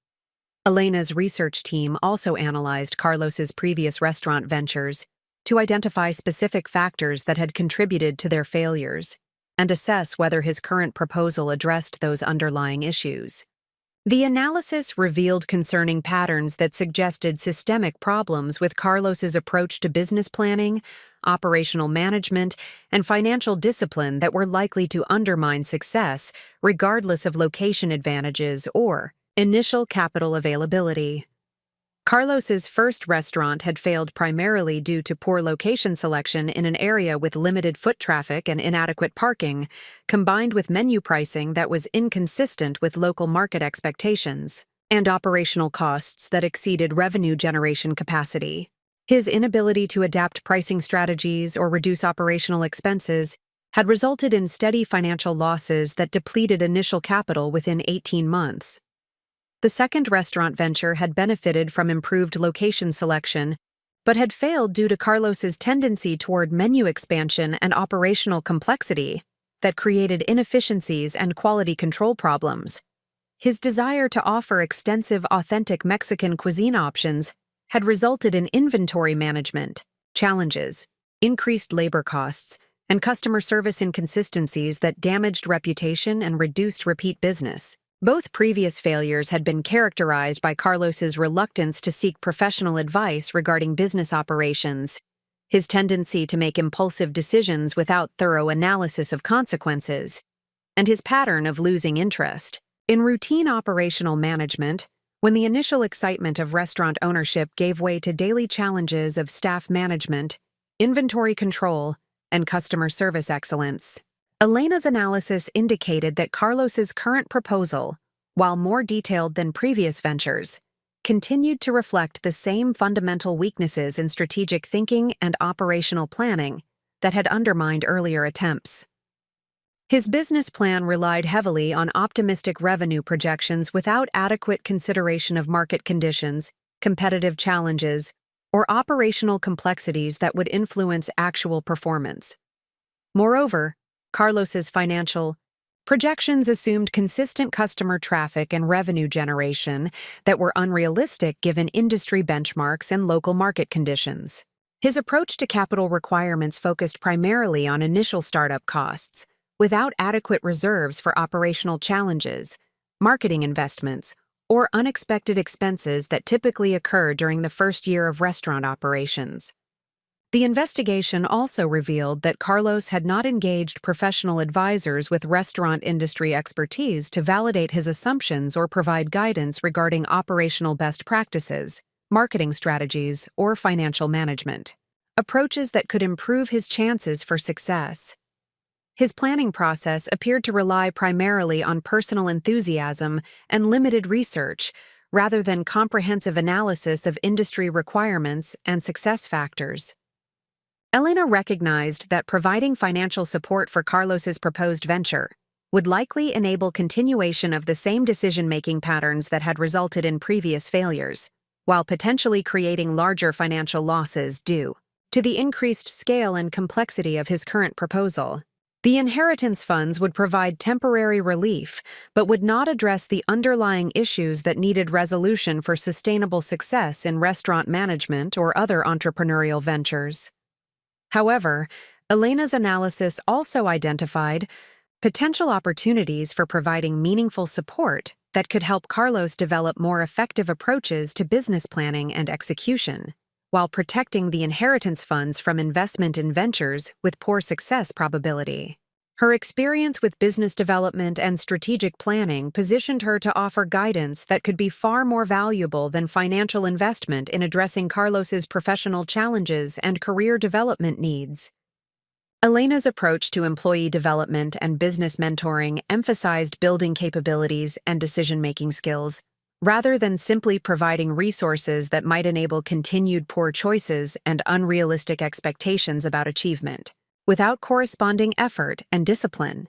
S1: Elena's research team also analyzed Carlos's previous restaurant ventures to identify specific factors that had contributed to their failures and assess whether his current proposal addressed those underlying issues. The analysis revealed concerning patterns that suggested systemic problems with Carlos's approach to business planning, operational management, and financial discipline that were likely to undermine success regardless of location advantages or initial capital availability. Carlos's first restaurant had failed primarily due to poor location selection in an area with limited foot traffic and inadequate parking, combined with menu pricing that was inconsistent with local market expectations, and operational costs that exceeded revenue generation capacity. His inability to adapt pricing strategies or reduce operational expenses had resulted in steady financial losses that depleted initial capital within 18 months. The second restaurant venture had benefited from improved location selection, but had failed due to Carlos's tendency toward menu expansion and operational complexity that created inefficiencies and quality control problems. His desire to offer extensive authentic Mexican cuisine options had resulted in inventory management challenges, increased labor costs, and customer service inconsistencies that damaged reputation and reduced repeat business. Both previous failures had been characterized by Carlos's reluctance to seek professional advice regarding business operations, his tendency to make impulsive decisions without thorough analysis of consequences, and his pattern of losing interest. In routine operational management, when the initial excitement of restaurant ownership gave way to daily challenges of staff management, inventory control, and customer service excellence, Elena's analysis indicated that Carlos's current proposal, while more detailed than previous ventures, continued to reflect the same fundamental weaknesses in strategic thinking and operational planning that had undermined earlier attempts. His business plan relied heavily on optimistic revenue projections without adequate consideration of market conditions, competitive challenges, or operational complexities that would influence actual performance. Moreover, Carlos's financial projections assumed consistent customer traffic and revenue generation that were unrealistic given industry benchmarks and local market conditions. His approach to capital requirements focused primarily on initial startup costs, without adequate reserves for operational challenges, marketing investments, or unexpected expenses that typically occur during the first year of restaurant operations. The investigation also revealed that Carlos had not engaged professional advisors with restaurant industry expertise to validate his assumptions or provide guidance regarding operational best practices, marketing strategies, or financial management, approaches that could improve his chances for success. His planning process appeared to rely primarily on personal enthusiasm and limited research, rather than comprehensive analysis of industry requirements and success factors. Elena recognized that providing financial support for Carlos's proposed venture would likely enable continuation of the same decision-making patterns that had resulted in previous failures, while potentially creating larger financial losses due to the increased scale and complexity of his current proposal. The inheritance funds would provide temporary relief, but would not address the underlying issues that needed resolution for sustainable success in restaurant management or other entrepreneurial ventures. However, Elena's analysis also identified potential opportunities for providing meaningful support that could help Carlos develop more effective approaches to business planning and execution, while protecting the inheritance funds from investment in ventures with poor success probability. Her experience with business development and strategic planning positioned her to offer guidance that could be far more valuable than financial investment in addressing Carlos's professional challenges and career development needs. Elena's approach to employee development and business mentoring emphasized building capabilities and decision-making skills, rather than simply providing resources that might enable continued poor choices and unrealistic expectations about achievement, without corresponding effort and discipline.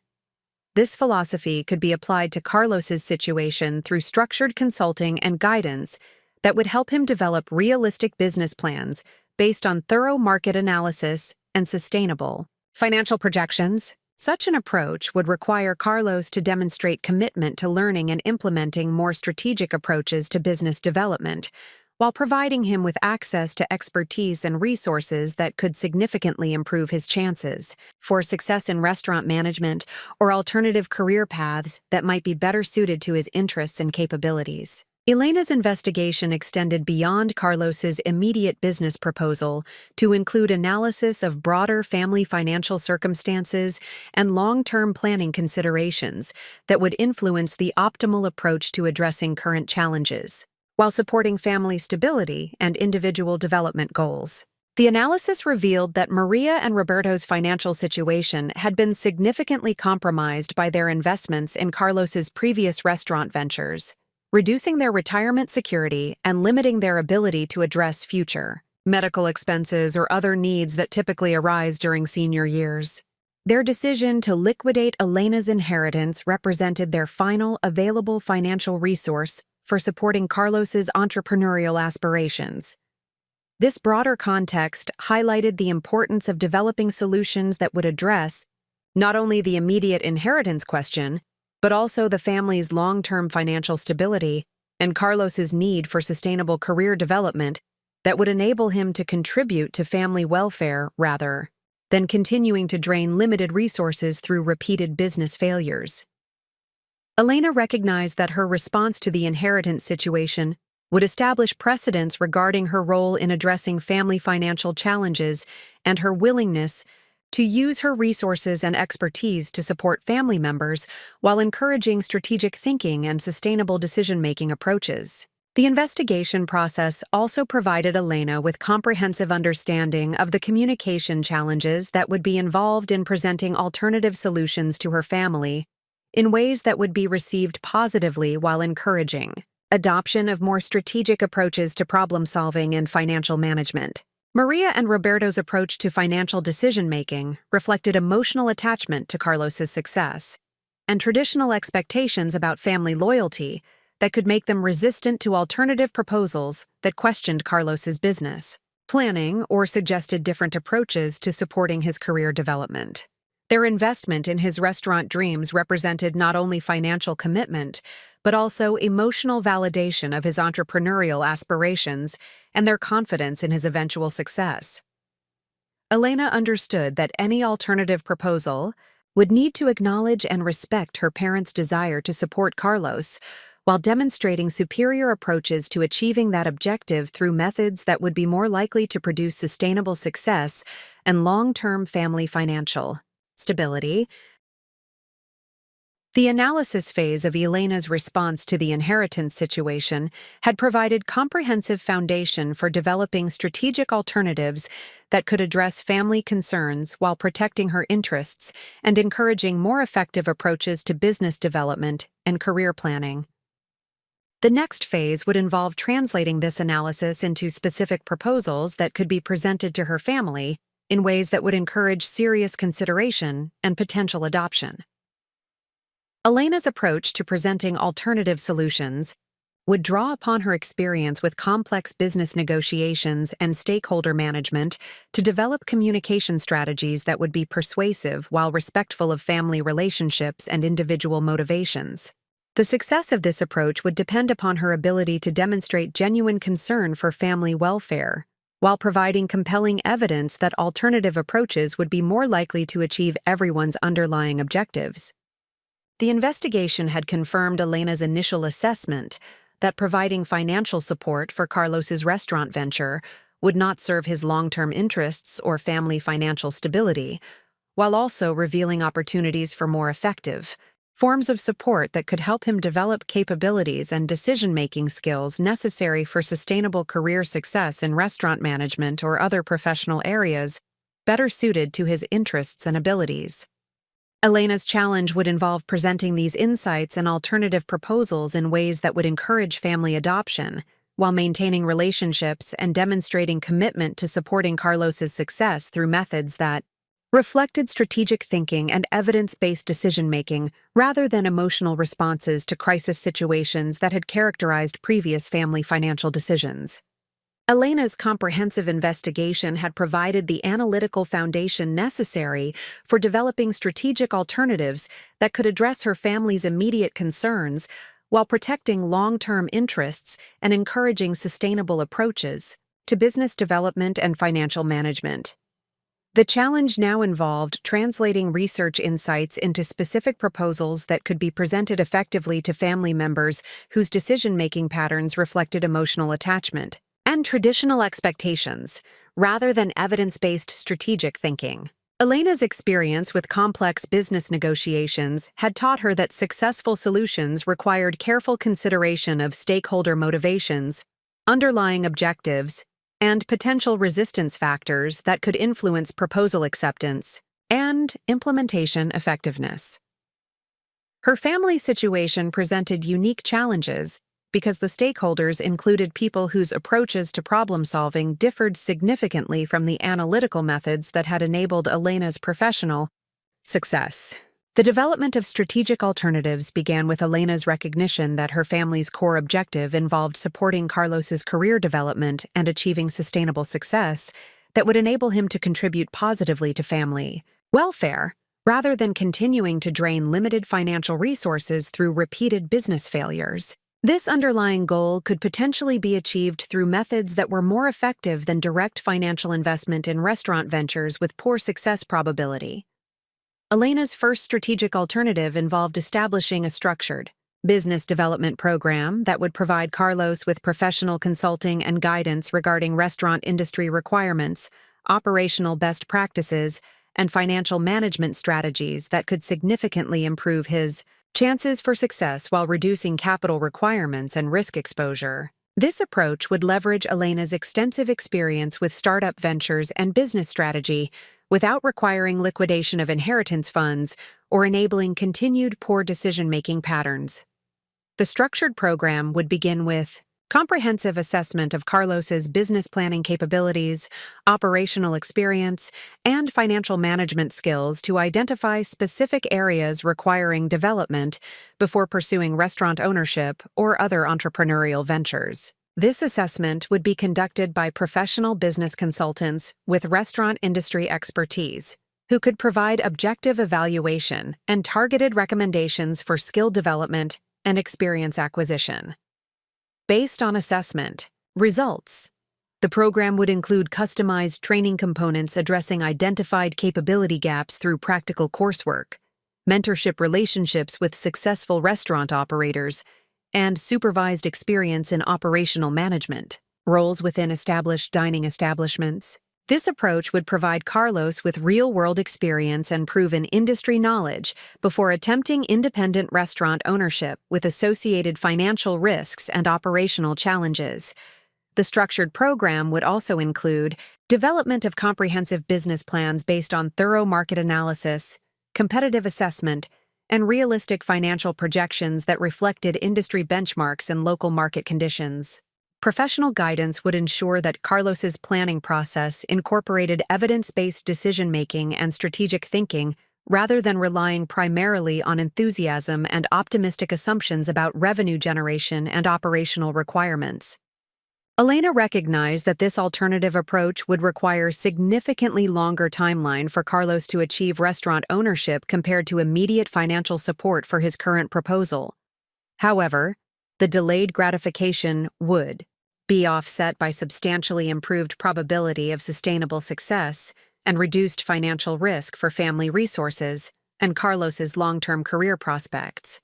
S1: This philosophy could be applied to Carlos's situation through structured consulting and guidance that would help him develop realistic business plans based on thorough market analysis and sustainable financial projections. Such an approach would require Carlos to demonstrate commitment to learning and implementing more strategic approaches to business development, while providing him with access to expertise and resources that could significantly improve his chances for success in restaurant management or alternative career paths that might be better suited to his interests and capabilities. Elena's investigation extended beyond Carlos's immediate business proposal to include analysis of broader family financial circumstances and long-term planning considerations that would influence the optimal approach to addressing current challenges, while supporting family stability and individual development goals. The analysis revealed that Maria and Roberto's financial situation had been significantly compromised by their investments in Carlos's previous restaurant ventures, reducing their retirement security and limiting their ability to address future medical expenses or other needs that typically arise during senior years. Their decision to liquidate Elena's inheritance represented their final available financial resource for supporting Carlos's entrepreneurial aspirations. This broader context highlighted the importance of developing solutions that would address not only the immediate inheritance question, but also the family's long-term financial stability and Carlos's need for sustainable career development that would enable him to contribute to family welfare rather than continuing to drain limited resources through repeated business failures. Elena recognized that her response to the inheritance situation would establish precedents regarding her role in addressing family financial challenges and her willingness to use her resources and expertise to support family members while encouraging strategic thinking and sustainable decision-making approaches. The investigation process also provided Elena with comprehensive understanding of the communication challenges that would be involved in presenting alternative solutions to her family in ways that would be received positively while encouraging adoption of more strategic approaches to problem-solving and financial management. Maria and Roberto's approach to financial decision-making reflected emotional attachment to Carlos's success and traditional expectations about family loyalty that could make them resistant to alternative proposals that questioned Carlos's business planning or suggested different approaches to supporting his career development. Their investment in his restaurant dreams represented not only financial commitment, but also emotional validation of his entrepreneurial aspirations and their confidence in his eventual success. Elena understood that any alternative proposal would need to acknowledge and respect her parents' desire to support Carlos, while demonstrating superior approaches to achieving that objective through methods that would be more likely to produce sustainable success and long-term family financial stability. The analysis phase of Elena's response to the inheritance situation had provided comprehensive foundation for developing strategic alternatives that could address family concerns while protecting her interests and encouraging more effective approaches to business development and career planning. The next phase would involve translating this analysis into specific proposals that could be presented to her family in ways that would encourage serious consideration and potential adoption. Elena's approach to presenting alternative solutions would draw upon her experience with complex business negotiations and stakeholder management to develop communication strategies that would be persuasive while respectful of family relationships and individual motivations. The success of this approach would depend upon her ability to demonstrate genuine concern for family welfare, while providing compelling evidence that alternative approaches would be more likely to achieve everyone's underlying objectives. The investigation had confirmed Elena's initial assessment that providing financial support for Carlos's restaurant venture would not serve his long-term interests or family financial stability, while also revealing opportunities for more effective forms of support that could help him develop capabilities and decision-making skills necessary for sustainable career success in restaurant management or other professional areas better suited to his interests and abilities. Elena's challenge would involve presenting these insights and alternative proposals in ways that would encourage family adoption, while maintaining relationships and demonstrating commitment to supporting Carlos's success through methods that reflected strategic thinking and evidence-based decision-making rather than emotional responses to crisis situations that had characterized previous family financial decisions. Elena's comprehensive investigation had provided the analytical foundation necessary for developing strategic alternatives that could address her family's immediate concerns while protecting long-term interests and encouraging sustainable approaches to business development and financial management. The challenge now involved translating research insights into specific proposals that could be presented effectively to family members whose decision-making patterns reflected emotional attachment and traditional expectations, rather than evidence-based strategic thinking. Elena's experience with complex business negotiations had taught her that successful solutions required careful consideration of stakeholder motivations, underlying objectives, and potential resistance factors that could influence proposal acceptance and implementation effectiveness. Her family situation presented unique challenges because the stakeholders included people whose approaches to problem-solving differed significantly from the analytical methods that had enabled Elena's professional success. The development of strategic alternatives began with Elena's recognition that her family's core objective involved supporting Carlos's career development and achieving sustainable success that would enable him to contribute positively to family welfare rather than continuing to drain limited financial resources through repeated business failures. This underlying goal could potentially be achieved through methods that were more effective than direct financial investment in restaurant ventures with poor success probability. Elena's first strategic alternative involved establishing a structured business development program that would provide Carlos with professional consulting and guidance regarding restaurant industry requirements, operational best practices, and financial management strategies that could significantly improve his chances for success while reducing capital requirements and risk exposure. This approach would leverage Elena's extensive experience with startup ventures and business strategy without requiring liquidation of inheritance funds or enabling continued poor decision-making patterns. The structured program would begin with comprehensive assessment of Carlos's business planning capabilities, operational experience, and financial management skills to identify specific areas requiring development before pursuing restaurant ownership or other entrepreneurial ventures. This assessment would be conducted by professional business consultants with restaurant industry expertise, who could provide objective evaluation and targeted recommendations for skill development and experience acquisition. Based on assessment results, the program would include customized training components addressing identified capability gaps through practical coursework, mentorship relationships with successful restaurant operators, and supervised experience in operational management, roles within established dining establishments. This approach would provide Carlos with real-world experience and proven industry knowledge before attempting independent restaurant ownership with associated financial risks and operational challenges. The structured program would also include development of comprehensive business plans based on thorough market analysis, competitive assessment, and realistic financial projections that reflected industry benchmarks and local market conditions. Professional guidance would ensure that Carlos's planning process incorporated evidence-based decision-making and strategic thinking rather than relying primarily on enthusiasm and optimistic assumptions about revenue generation and operational requirements. Elena recognized that this alternative approach would require significantly longer timeline for Carlos to achieve restaurant ownership compared to immediate financial support for his current proposal. However, the delayed gratification would be offset by substantially improved probability of sustainable success and reduced financial risk for family resources and Carlos's long-term career prospects.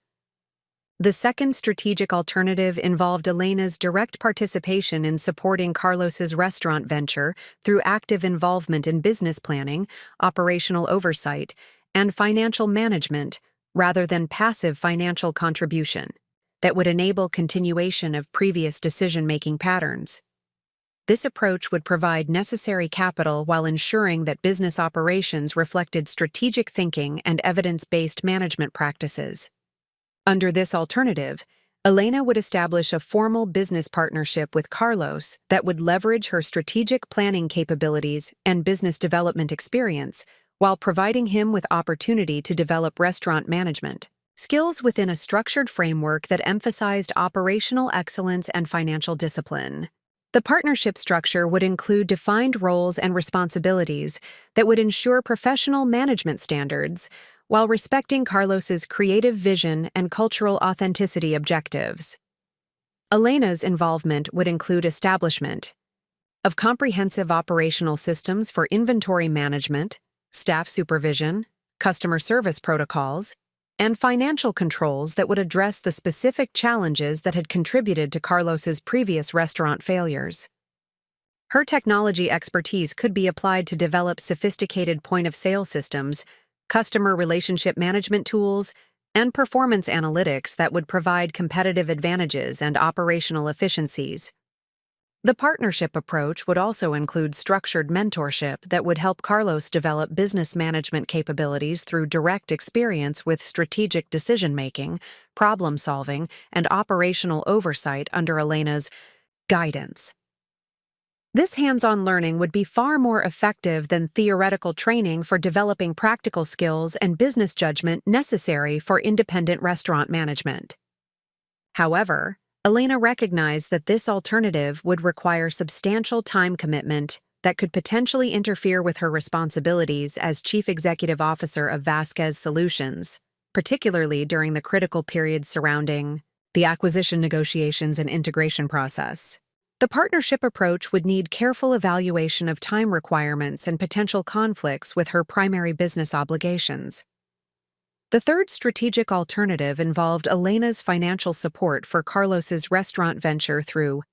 S1: The second strategic alternative involved Elena's direct participation in supporting Carlos's restaurant venture through active involvement in business planning, operational oversight, and financial management rather than passive financial contribution that would enable continuation of previous decision-making patterns. This approach would provide necessary capital while ensuring that business operations reflected strategic thinking and evidence-based management practices. Under this alternative, Elena would establish a formal business partnership with Carlos that would leverage her strategic planning capabilities and business development experience while providing him with opportunity to develop restaurant management skills within a structured framework that emphasized operational excellence and financial discipline. The partnership structure would include defined roles and responsibilities that would ensure professional management standards while respecting Carlos's creative vision and cultural authenticity objectives. Elena's involvement would include establishment of comprehensive operational systems for inventory management, staff supervision, customer service protocols, and financial controls that would address the specific challenges that had contributed to Carlos's previous restaurant failures. Her technology expertise could be applied to develop sophisticated point-of-sale systems, customer relationship management tools, and performance analytics that would provide competitive advantages and operational efficiencies. The partnership approach would also include structured mentorship that would help Carlos develop business management capabilities through direct experience with strategic decision-making, problem-solving, and operational oversight under Elena's guidance. This hands-on learning would be far more effective than theoretical training for developing practical skills and business judgment necessary for independent restaurant management. However, Elena recognized that this alternative would require substantial time commitment that could potentially interfere with her responsibilities as Chief Executive Officer of Vasquez Solutions, particularly during the critical periods surrounding the acquisition negotiations and integration process. The partnership approach would need careful evaluation of time requirements and potential conflicts with her primary business obligations. The third strategic alternative involved Elena's financial support for Carlos's restaurant venture through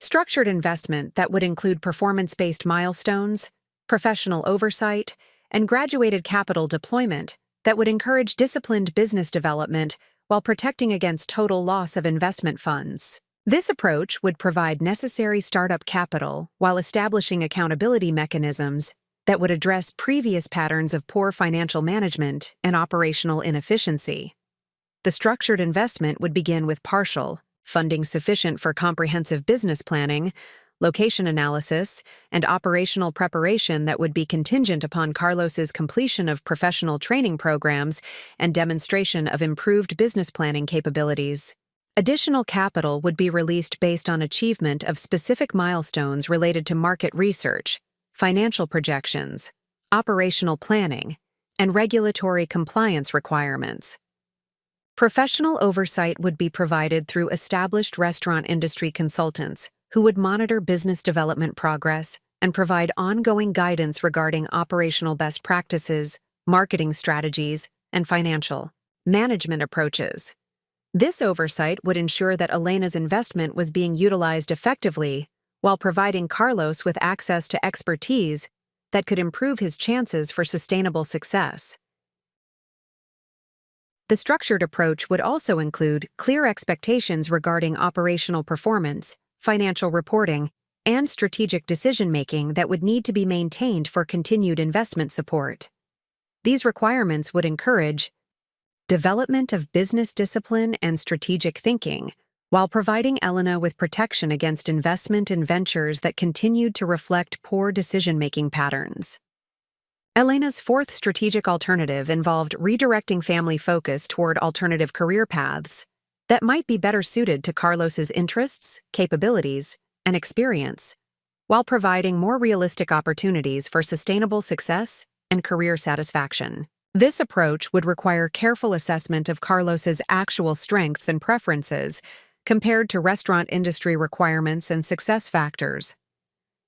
S1: structured investment that would include performance-based milestones, professional oversight, and graduated capital deployment that would encourage disciplined business development while protecting against total loss of investment funds. This approach would provide necessary startup capital while establishing accountability mechanisms that would address previous patterns of poor financial management and operational inefficiency. The structured investment would begin with partial funding sufficient for comprehensive business planning, location analysis, and operational preparation that would be contingent upon Carlos's completion of professional training programs and demonstration of improved business planning capabilities. Additional capital would be released based on achievement of specific milestones related to market research, financial projections, operational planning, and regulatory compliance requirements. Professional oversight would be provided through established restaurant industry consultants who would monitor business development progress and provide ongoing guidance regarding operational best practices, marketing strategies, and financial management approaches. This oversight would ensure that Elena's investment was being utilized effectively while providing Carlos with access to expertise that could improve his chances for sustainable success. The structured approach would also include clear expectations regarding operational performance, financial reporting, and strategic decision-making that would need to be maintained for continued investment support. These requirements would encourage development of business discipline and strategic thinking, while providing Elena with protection against investment in ventures that continued to reflect poor decision-making patterns. Elena's fourth strategic alternative involved redirecting family focus toward alternative career paths that might be better suited to Carlos's interests, capabilities, and experience, while providing more realistic opportunities for sustainable success and career satisfaction. This approach would require careful assessment of Carlos's actual strengths and preferences compared to restaurant industry requirements and success factors.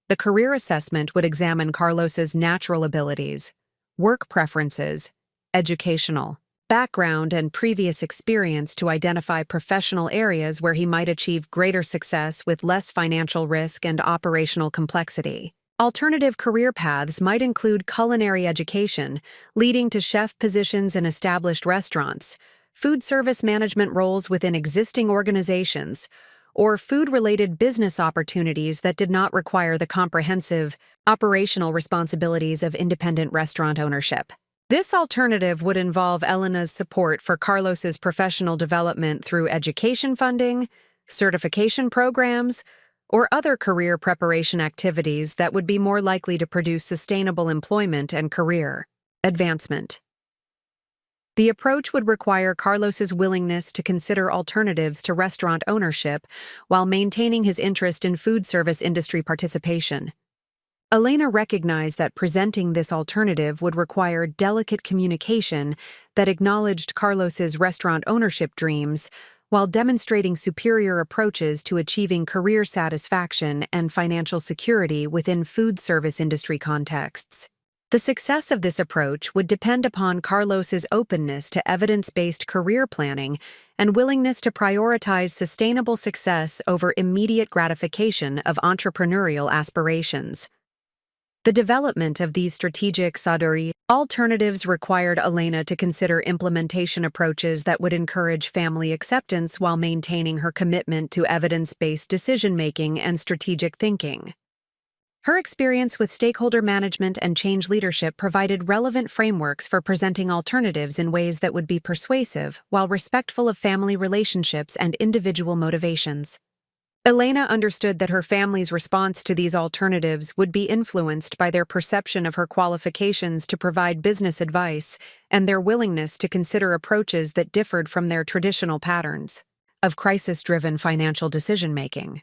S1: The career assessment would examine Carlos's natural abilities, work preferences, educational background, and previous experience to identify professional areas where he might achieve greater success with less financial risk and operational complexity. Alternative career paths might include culinary education, leading to chef positions in established restaurants, food service management roles within existing organizations, or food-related business opportunities that did not require the comprehensive operational responsibilities of independent restaurant ownership. This alternative would involve Elena's support for Carlos's professional development through education funding, certification programs, or other career preparation activities that would be more likely to produce sustainable employment and career advancement. The approach would require Carlos's willingness to consider alternatives to restaurant ownership while maintaining his interest in food service industry participation. Elena recognized that presenting this alternative would require delicate communication that acknowledged Carlos's restaurant ownership dreams while demonstrating superior approaches to achieving career satisfaction and financial security within food service industry contexts. The success of this approach would depend upon Carlos's openness to evidence-based career planning and willingness to prioritize sustainable success over immediate gratification of entrepreneurial aspirations. The development of these strategic alternatives required Elena to consider implementation approaches that would encourage family acceptance while maintaining her commitment to evidence-based decision-making and strategic thinking. Her experience with stakeholder management and change leadership provided relevant frameworks for presenting alternatives in ways that would be persuasive while respectful of family relationships and individual motivations. Elena understood that her family's response to these alternatives would be influenced by their perception of her qualifications to provide business advice and their willingness to consider approaches that differed from their traditional patterns of crisis-driven financial decision-making.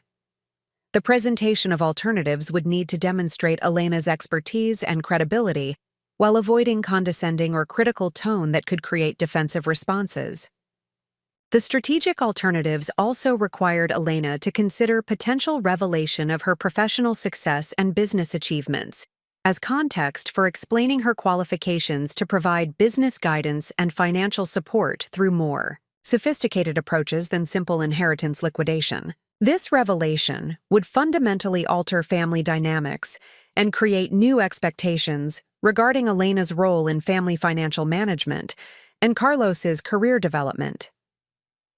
S1: The presentation of alternatives would need to demonstrate Elena's expertise and credibility while avoiding condescending or critical tone that could create defensive responses. The strategic alternatives also required Elena to consider potential revelation of her professional success and business achievements as context for explaining her qualifications to provide business guidance and financial support through more sophisticated approaches than simple inheritance liquidation. This revelation would fundamentally alter family dynamics and create new expectations regarding Elena's role in family financial management and Carlos's career development.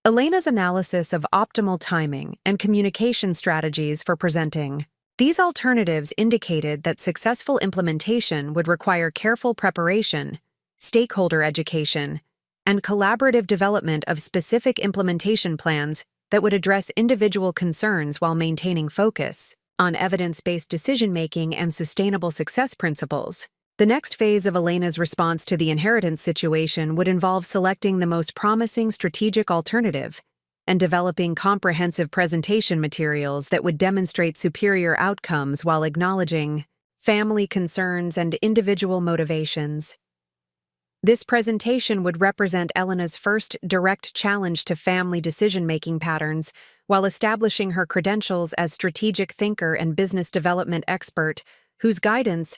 S1: Elena's analysis of optimal timing and communication strategies for presenting these alternatives indicated that successful implementation would require careful preparation, stakeholder education, and collaborative development of specific implementation plans that would address individual concerns while maintaining focus on evidence-based decision-making and sustainable success principles. The next phase of Elena's response to the inheritance situation would involve selecting the most promising strategic alternative and developing comprehensive presentation materials that would demonstrate superior outcomes while acknowledging family concerns and individual motivations. This presentation would represent Elena's first direct challenge to family decision-making patterns while establishing her credentials as strategic thinker and business development expert whose guidance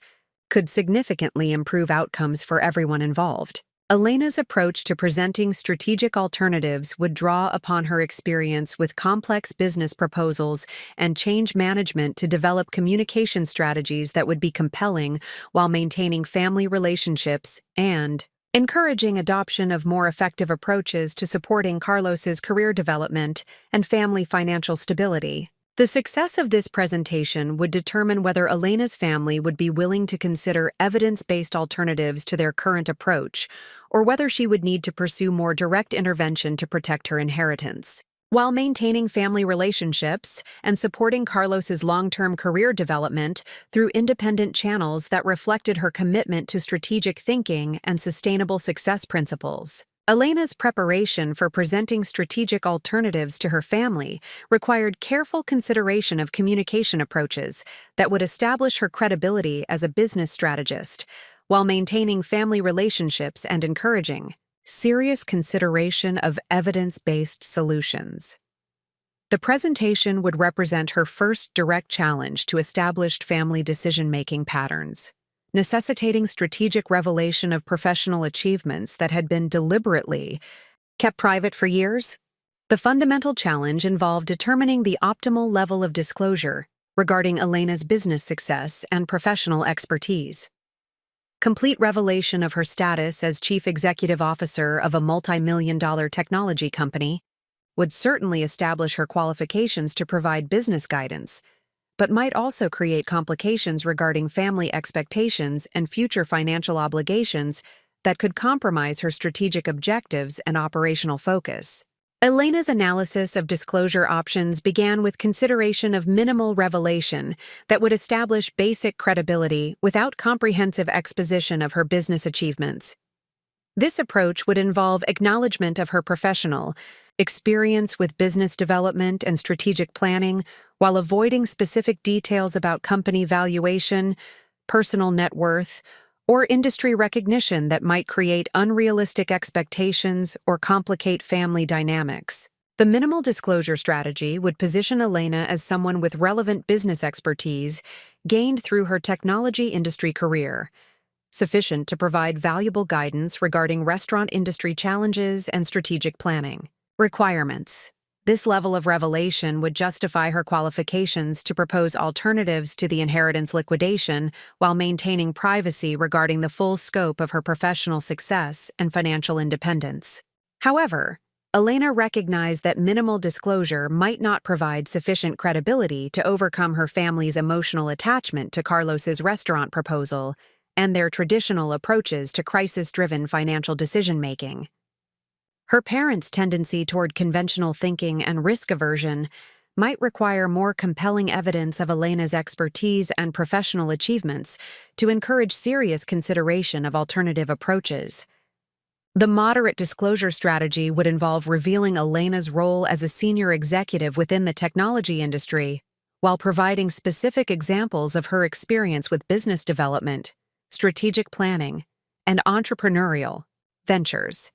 S1: could significantly improve outcomes for everyone involved. Elena's approach to presenting strategic alternatives would draw upon her experience with complex business proposals and change management to develop communication strategies that would be compelling while maintaining family relationships and encouraging adoption of more effective approaches to supporting Carlos's career development and family financial stability. The success of this presentation would determine whether Elena's family would be willing to consider evidence-based alternatives to their current approach, or whether she would need to pursue more direct intervention to protect her inheritance. While maintaining family relationships and supporting Carlos's long-term career development through independent channels that reflected her commitment to strategic thinking and sustainable success principles. Elena's preparation for presenting strategic alternatives to her family required careful consideration of communication approaches that would establish her credibility as a business strategist, while maintaining family relationships and encouraging serious consideration of evidence-based solutions. The presentation would represent her first direct challenge to established family decision-making patterns, necessitating strategic revelation of professional achievements that had been deliberately kept private for years. The fundamental challenge involved determining the optimal level of disclosure regarding Elena's business success and professional expertise. Complete revelation of her status as chief executive officer of a multi-million-dollar technology company would certainly establish her qualifications to provide business guidance, but might also create complications regarding family expectations and future financial obligations that could compromise her strategic objectives and operational focus. Elena's analysis of disclosure options began with consideration of minimal revelation that would establish basic credibility without comprehensive exposition of her business achievements. This approach would involve acknowledgement of her professional experience with business development and strategic planning, while avoiding specific details about company valuation, personal net worth, or industry recognition that might create unrealistic expectations or complicate family dynamics. The minimal disclosure strategy would position Elena as someone with relevant business expertise gained through her technology industry career, sufficient to provide valuable guidance regarding restaurant industry challenges and strategic planning. Requirements. This level of revelation would justify her qualifications to propose alternatives to the inheritance liquidation while maintaining privacy regarding the full scope of her professional success and financial independence. However, Elena recognized that minimal disclosure might not provide sufficient credibility to overcome her family's emotional attachment to Carlos's restaurant proposal and their traditional approaches to crisis-driven financial decision-making. Her parents' tendency toward conventional thinking and risk aversion might require more compelling evidence of Elena's expertise and professional achievements to encourage serious consideration of alternative approaches. The moderate disclosure strategy would involve revealing Elena's role as a senior executive within the technology industry, while providing specific examples of her experience with business development, strategic planning, and entrepreneurial ventures.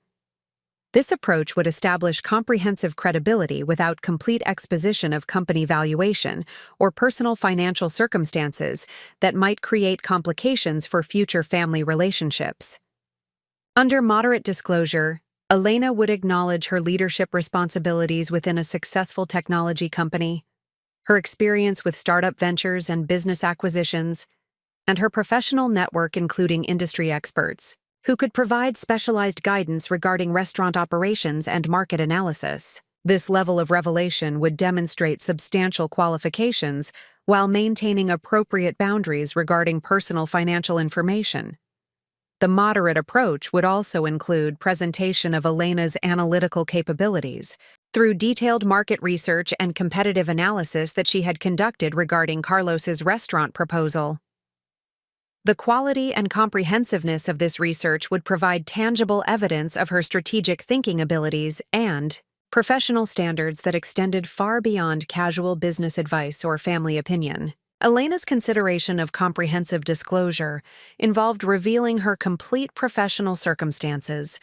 S1: This approach would establish comprehensive credibility without complete exposition of company valuation or personal financial circumstances that might create complications for future family relationships. Under moderate disclosure, Elena would acknowledge her leadership responsibilities within a successful technology company, her experience with startup ventures and business acquisitions, and her professional network including industry experts, who could provide specialized guidance regarding restaurant operations and market analysis. This level of revelation would demonstrate substantial qualifications while maintaining appropriate boundaries regarding personal financial information. The moderate approach would also include presentation of Elena's analytical capabilities through detailed market research and competitive analysis that she had conducted regarding Carlos's restaurant proposal. The quality and comprehensiveness of this research would provide tangible evidence of her strategic thinking abilities and professional standards that extended far beyond casual business advice or family opinion. Elena's consideration of comprehensive disclosure involved revealing her complete professional circumstances,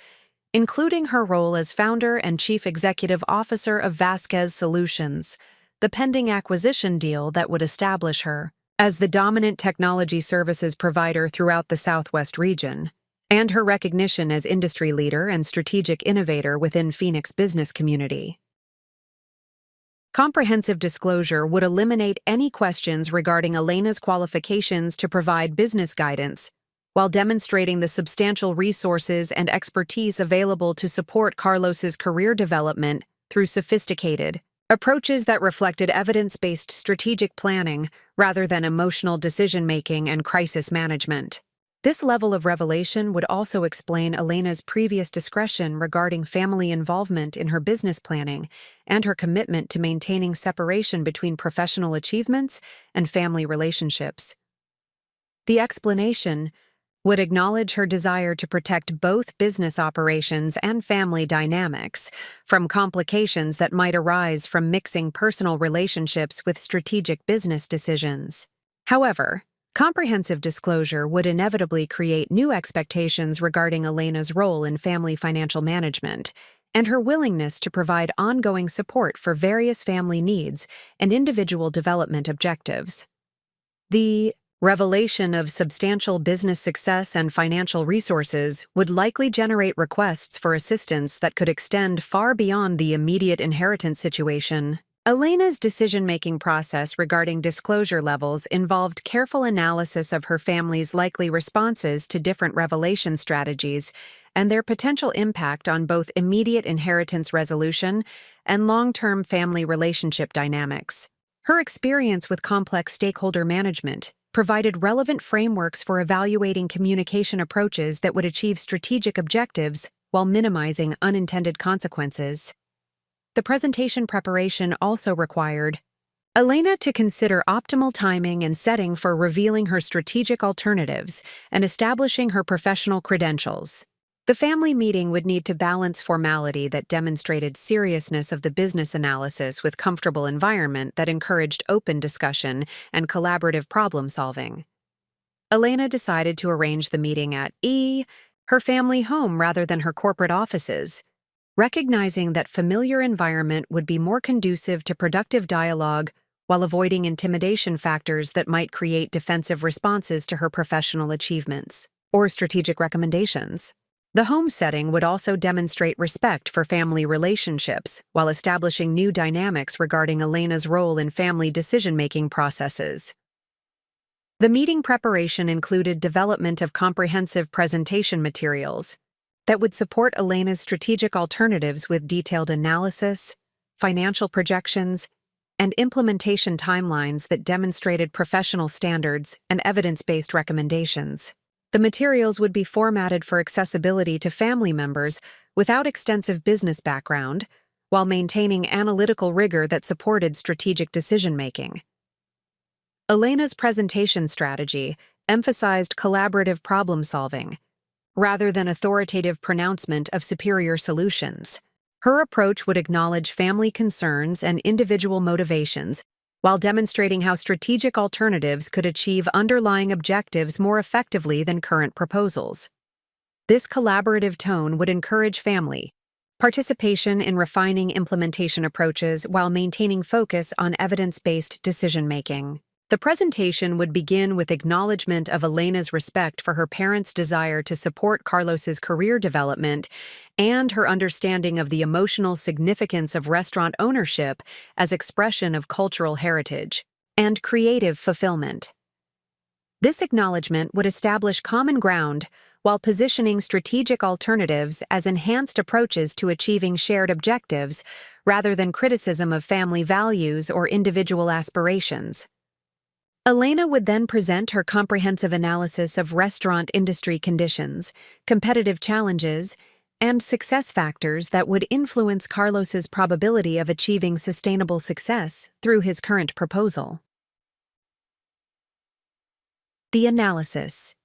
S1: including her role as founder and chief executive officer of Vasquez Solutions, the pending acquisition deal that would establish her as the dominant technology services provider throughout the Southwest region, and her recognition as industry leader and strategic innovator within Phoenix business community. Comprehensive disclosure would eliminate any questions regarding Elena's qualifications to provide business guidance, while demonstrating the substantial resources and expertise available to support Carlos's career development through sophisticated approaches that reflected evidence-based strategic planning rather than emotional decision-making and crisis management. This level of revelation would also explain Elena's previous discretion regarding family involvement in her business planning and her commitment to maintaining separation between professional achievements and family relationships. The explanation would acknowledge her desire to protect both business operations and family dynamics from complications that might arise from mixing personal relationships with strategic business decisions. However, comprehensive disclosure would inevitably create new expectations regarding Elena's role in family financial management and her willingness to provide ongoing support for various family needs and individual development objectives. The revelation of substantial business success and financial resources would likely generate requests for assistance that could extend far beyond the immediate inheritance situation. Elena's decision-making process regarding disclosure levels involved careful analysis of her family's likely responses to different revelation strategies and their potential impact on both immediate inheritance resolution and long-term family relationship dynamics. Her experience with complex stakeholder management provided relevant frameworks for evaluating communication approaches that would achieve strategic objectives while minimizing unintended consequences. The presentation preparation also required Elena to consider optimal timing and setting for revealing her strategic alternatives and establishing her professional credentials. The family meeting would need to balance formality that demonstrated seriousness of the business analysis with comfortable environment that encouraged open discussion and collaborative problem-solving. Elena decided to arrange the meeting at her family home rather than her corporate offices, recognizing that familiar environment would be more conducive to productive dialogue while avoiding intimidation factors that might create defensive responses to her professional achievements or strategic recommendations. The home setting would also demonstrate respect for family relationships while establishing new dynamics regarding Elena's role in family decision-making processes. The meeting preparation included development of comprehensive presentation materials that would support Elena's strategic alternatives with detailed analysis, financial projections, and implementation timelines that demonstrated professional standards and evidence-based recommendations. The materials would be formatted for accessibility to family members without extensive business background, while maintaining analytical rigor that supported strategic decision-making. Elena's presentation strategy emphasized collaborative problem-solving, rather than authoritative pronouncement of superior solutions. Her approach would acknowledge family concerns and individual motivations while demonstrating how strategic alternatives could achieve underlying objectives more effectively than current proposals. This collaborative tone would encourage family participation in refining implementation approaches while maintaining focus on evidence-based decision-making. The presentation would begin with acknowledgement of Elena's respect for her parents' desire to support Carlos's career development and her understanding of the emotional significance of restaurant ownership as expression of cultural heritage and creative fulfillment. This acknowledgement would establish common ground while positioning strategic alternatives as enhanced approaches to achieving shared objectives rather than criticism of family values or individual aspirations. Elena would then present her comprehensive analysis of restaurant industry conditions, competitive challenges, and success factors that would influence Carlos's probability of achieving sustainable success through his current proposal. The analysis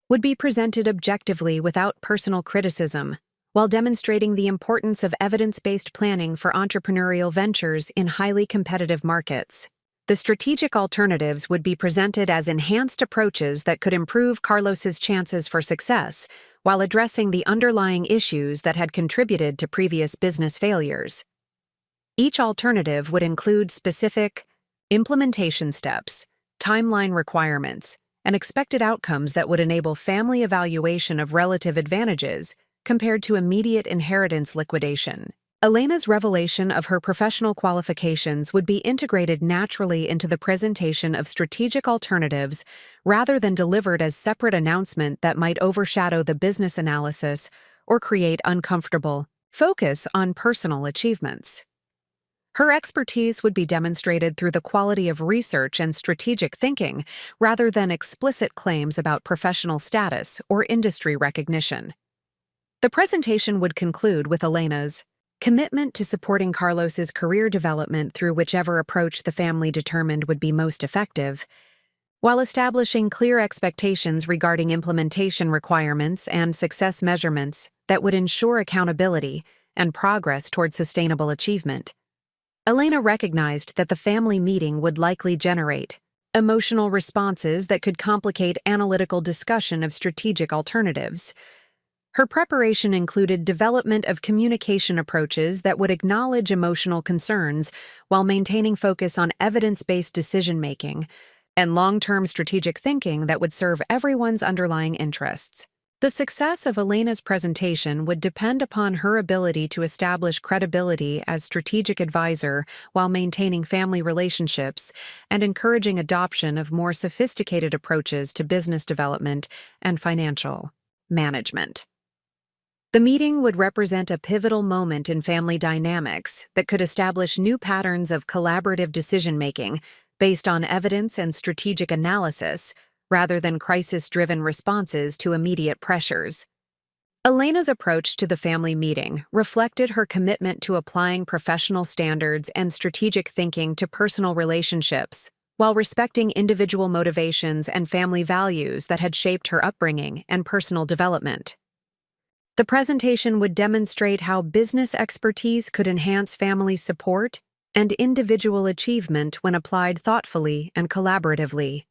S1: would be presented objectively without personal criticism, while demonstrating the importance of evidence-based planning for entrepreneurial ventures in highly competitive markets. The strategic alternatives would be presented as enhanced approaches that could improve Carlos's chances for success, while addressing the underlying issues that had contributed to previous business failures. Each alternative would include specific implementation steps, timeline requirements, and expected outcomes that would enable family evaluation of relative advantages compared to immediate inheritance liquidation. Elena's revelation of her professional qualifications would be integrated naturally into the presentation of strategic alternatives rather than delivered as separate announcement that might overshadow the business analysis or create uncomfortable focus on personal achievements. Her expertise would be demonstrated through the quality of research and strategic thinking rather than explicit claims about professional status or industry recognition. The presentation would conclude with Elena's commitment to supporting Carlos's career development through whichever approach the family determined would be most effective, while establishing clear expectations regarding implementation requirements and success measurements that would ensure accountability and progress toward sustainable achievement. Elena recognized that the family meeting would likely generate emotional responses that could complicate analytical discussion of strategic alternatives. Her preparation included development of communication approaches that would acknowledge emotional concerns while maintaining focus on evidence-based decision-making and long-term strategic thinking that would serve everyone's underlying interests. The success of Elena's presentation would depend upon her ability to establish credibility as strategic advisor while maintaining family relationships and encouraging adoption of more sophisticated approaches to business development and financial management. The meeting would represent a pivotal moment in family dynamics that could establish new patterns of collaborative decision-making based on evidence and strategic analysis, rather than crisis-driven responses to immediate pressures. Elena's approach to the family meeting reflected her commitment to applying professional standards and strategic thinking to personal relationships, while respecting individual motivations and family values that had shaped her upbringing and personal development. The presentation would demonstrate how business expertise could enhance family support and individual achievement when applied thoughtfully and collaboratively.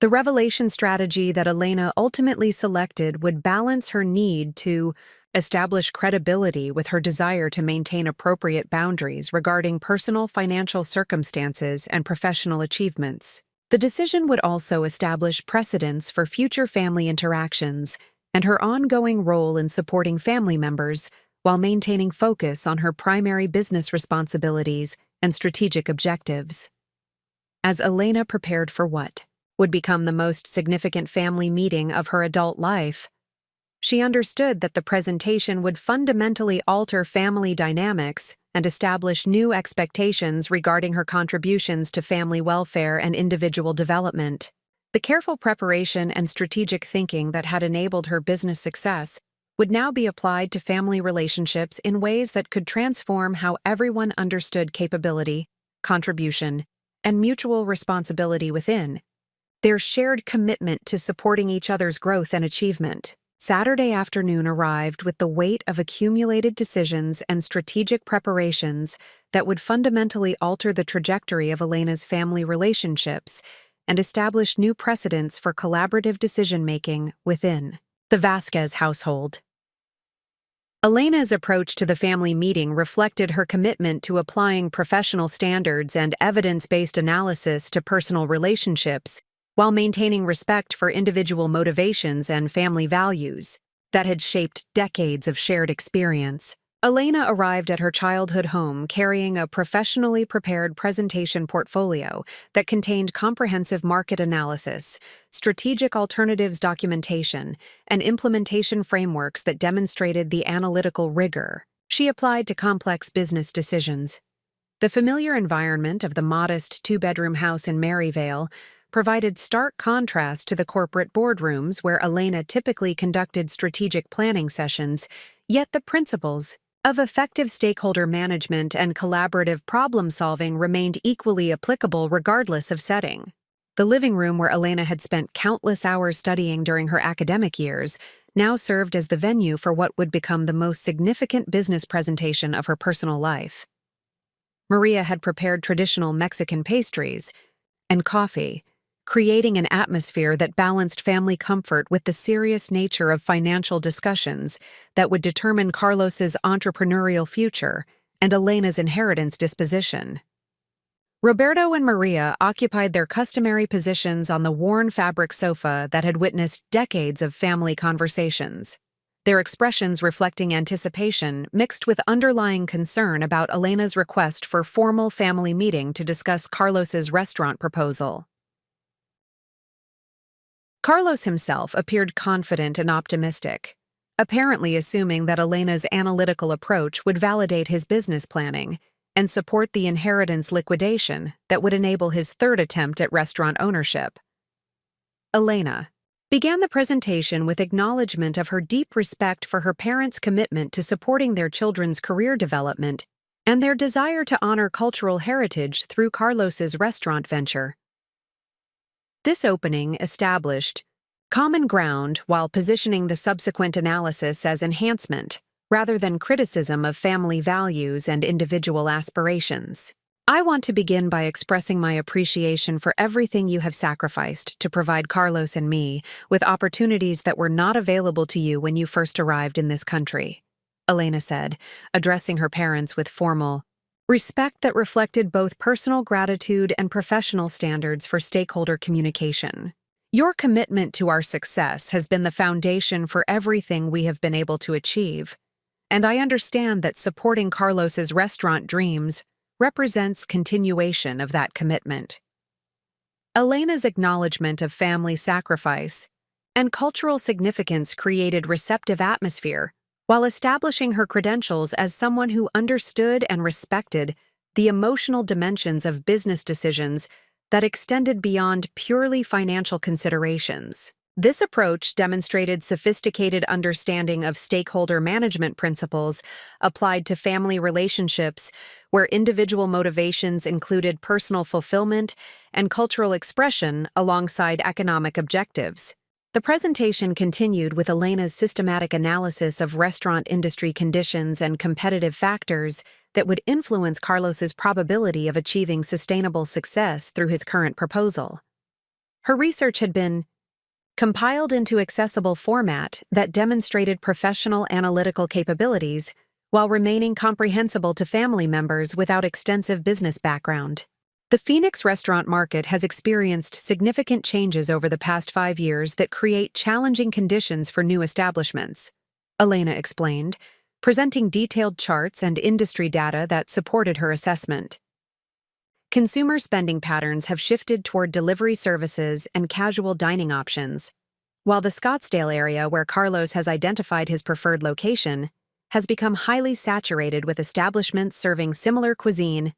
S1: The revelation strategy that Elena ultimately selected would balance her need to establish credibility with her desire to maintain appropriate boundaries regarding personal financial circumstances and professional achievements. The decision would also establish precedents for future family interactions and her ongoing role in supporting family members while maintaining focus on her primary business responsibilities and strategic objectives. As Elena prepared for what would become the most significant family meeting of her adult life, she understood that the presentation would fundamentally alter family dynamics and establish new expectations regarding her contributions to family welfare and individual development. The careful preparation and strategic thinking that had enabled her business success would now be applied to family relationships in ways that could transform how everyone understood capability, contribution, and mutual responsibility within their shared commitment to supporting each other's growth and achievement. Saturday afternoon arrived with the weight of accumulated decisions and strategic preparations that would fundamentally alter the trajectory of Elena's family relationships and establish new precedents for collaborative decision-making within the Vasquez household. Elena's approach to the family meeting reflected her commitment to applying professional standards and evidence-based analysis to personal relationships while maintaining respect for individual motivations and family values that had shaped decades of shared experience. Elena arrived at her childhood home carrying a professionally prepared presentation portfolio that contained comprehensive market analysis, strategic alternatives documentation, and implementation frameworks that demonstrated the analytical rigor she applied to complex business decisions. The familiar environment of the modest two-bedroom house in Maryvale provided stark contrast to the corporate boardrooms where Elena typically conducted strategic planning sessions, yet the principles of effective stakeholder management and collaborative problem-solving remained equally applicable regardless of setting. The living room where Elena had spent countless hours studying during her academic years now served as the venue for what would become the most significant business presentation of her personal life. Maria had prepared traditional Mexican pastries and coffee, creating an atmosphere that balanced family comfort with the serious nature of financial discussions that would determine Carlos's entrepreneurial future and Elena's inheritance disposition. Roberto and Maria occupied their customary positions on the worn fabric sofa that had witnessed decades of family conversations, their expressions reflecting anticipation mixed with underlying concern about Elena's request for formal family meeting to discuss Carlos's restaurant proposal. Carlos himself appeared confident and optimistic, apparently assuming that Elena's analytical approach would validate his business planning and support the inheritance liquidation that would enable his third attempt at restaurant ownership. Elena began the presentation with acknowledgement of her deep respect for her parents' commitment to supporting their children's career development and their desire to honor cultural heritage through Carlos's restaurant venture. This opening established common ground while positioning the subsequent analysis as enhancement, rather than criticism of family values and individual aspirations. I want to begin by expressing my appreciation for everything you have sacrificed to provide Carlos and me with opportunities that were not available to you when you first arrived in this country, Elena said, addressing her parents with formal respect that reflected both personal gratitude and professional standards for stakeholder communication. Your commitment to our success has been the foundation for everything we have been able to achieve, and I understand that supporting Carlos's restaurant dreams represents continuation of that commitment. Elena's acknowledgement of family sacrifice and cultural significance created receptive atmosphere while establishing her credentials as someone who understood and respected the emotional dimensions of business decisions that extended beyond purely financial considerations. This approach demonstrated sophisticated understanding of stakeholder management principles applied to family relationships where individual motivations included personal fulfillment and cultural expression alongside economic objectives. The presentation continued with Elena's systematic analysis of restaurant industry conditions and competitive factors that would influence Carlos's probability of achieving sustainable success through his current proposal. Her research had been compiled into accessible format that demonstrated professional analytical capabilities while remaining comprehensible to family members without extensive business background. The Phoenix restaurant market has experienced significant changes over the past 5 years that create challenging conditions for new establishments, Elena explained, presenting detailed charts and industry data that supported her assessment. Consumer spending patterns have shifted toward delivery services and casual dining options, while the Scottsdale area where Carlos has identified his preferred location has become highly saturated with establishments serving similar cuisine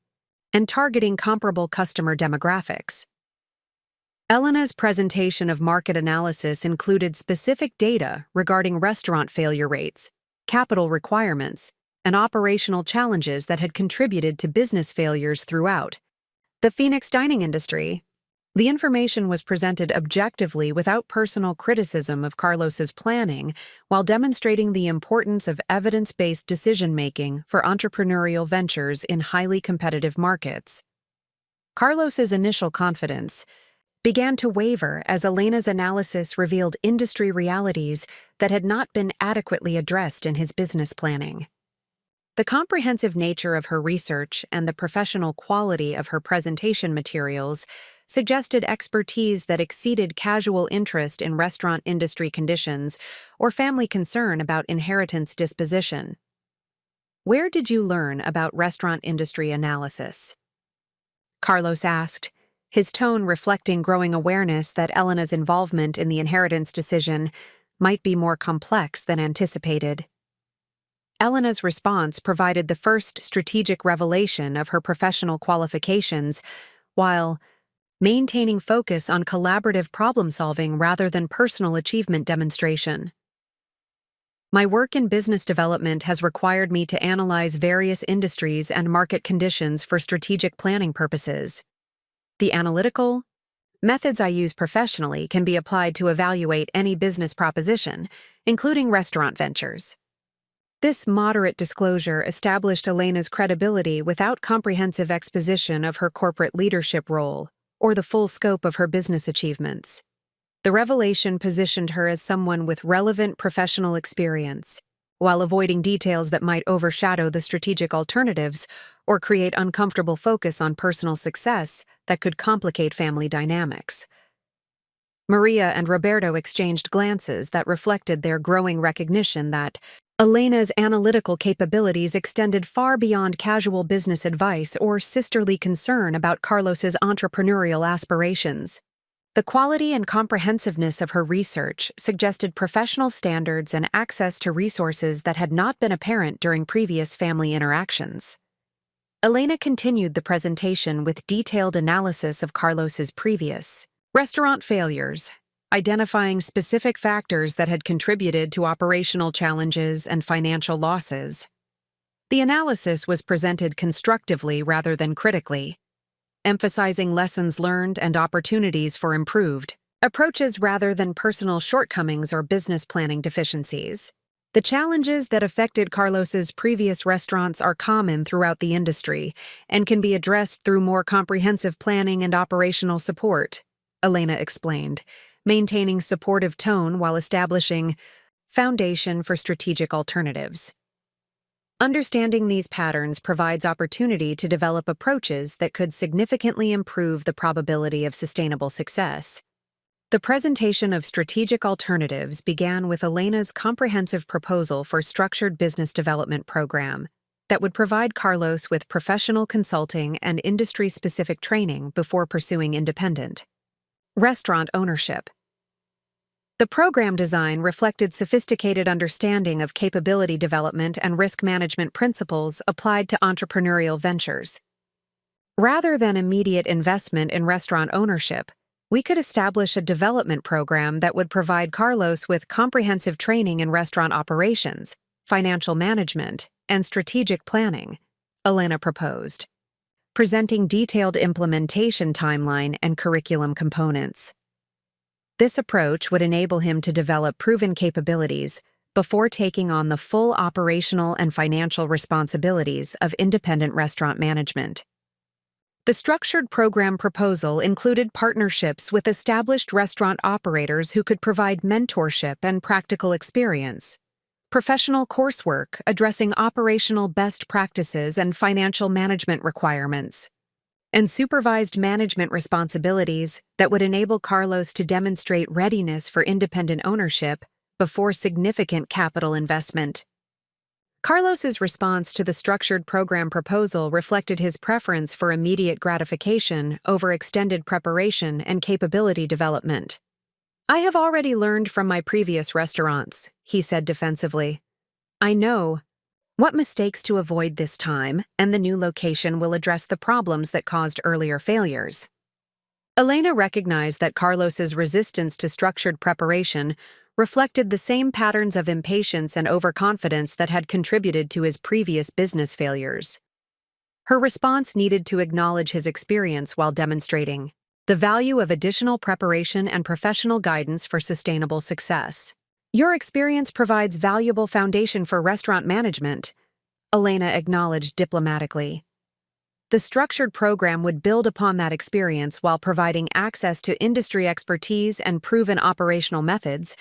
S1: and targeting comparable customer demographics. Elena's presentation of market analysis included specific data regarding restaurant failure rates, capital requirements, and operational challenges that had contributed to business failures throughout the Phoenix dining industry. The information was presented objectively without personal criticism of Carlos's planning, while demonstrating the importance of evidence-based decision-making for entrepreneurial ventures in highly competitive markets. Carlos's initial confidence began to waver as Elena's analysis revealed industry realities that had not been adequately addressed in his business planning. The comprehensive nature of her research and the professional quality of her presentation materials suggested expertise that exceeded casual interest in restaurant industry conditions or family concern about inheritance disposition. "Where did you learn about restaurant industry analysis?" Carlos asked, his tone reflecting growing awareness that Elena's involvement in the inheritance decision might be more complex than anticipated. Elena's response provided the first strategic revelation of her professional qualifications, while maintaining focus on collaborative problem-solving rather than personal achievement demonstration. "My work in business development has required me to analyze various industries and market conditions for strategic planning purposes. The analytical methods I use professionally can be applied to evaluate any business proposition, including restaurant ventures." This moderate disclosure established Elena's credibility without comprehensive exposition of her corporate leadership role or the full scope of her business achievements. The revelation positioned her as someone with relevant professional experience, while avoiding details that might overshadow the strategic alternatives or create uncomfortable focus on personal success that could complicate family dynamics. Maria and Roberto exchanged glances that reflected their growing recognition that Elena's analytical capabilities extended far beyond casual business advice or sisterly concern about Carlos's entrepreneurial aspirations. The quality and comprehensiveness of her research suggested professional standards and access to resources that had not been apparent during previous family interactions. Elena continued the presentation with detailed analysis of Carlos's previous restaurant failures, identifying specific factors that had contributed to operational challenges and financial losses. The analysis was presented constructively rather than critically, emphasizing lessons learned and opportunities for improved approaches rather than personal shortcomings or business planning deficiencies. The challenges that affected Carlos's previous restaurants are common throughout the industry and can be addressed through more comprehensive planning and operational support, Elena explained, maintaining supportive tone while establishing foundation for strategic alternatives. Understanding these patterns provides opportunity to develop approaches that could significantly improve the probability of sustainable success. The presentation of strategic alternatives began with Elena's comprehensive proposal for structured business development program that would provide Carlos with professional consulting and industry-specific training before pursuing independent restaurant ownership. The program design reflected sophisticated understanding of capability development and risk management principles applied to entrepreneurial ventures. Rather than immediate investment in restaurant ownership, we could establish a development program that would provide Carlos with comprehensive training in restaurant operations, financial management, and strategic planning, Elena proposed, presenting detailed implementation timeline and curriculum components. This approach would enable him to develop proven capabilities before taking on the full operational and financial responsibilities of independent restaurant management. The structured program proposal included partnerships with established restaurant operators who could provide mentorship and practical experience, professional coursework addressing operational best practices and financial management requirements, and supervised management responsibilities that would enable Carlos to demonstrate readiness for independent ownership before significant capital investment. Carlos's response to the structured program proposal reflected his preference for immediate gratification over extended preparation and capability development. "I have already learned from my previous restaurants," he said defensively. "I know what mistakes to avoid this time, and the new location will address the problems that caused earlier failures." Elena recognized that Carlos's resistance to structured preparation reflected the same patterns of impatience and overconfidence that had contributed to his previous business failures. Her response needed to acknowledge his experience while demonstrating The value of additional preparation and professional guidance for sustainable success. Your experience provides valuable foundation for restaurant management, Elena acknowledged diplomatically. The structured program would build upon that experience while providing access to industry expertise and proven operational methods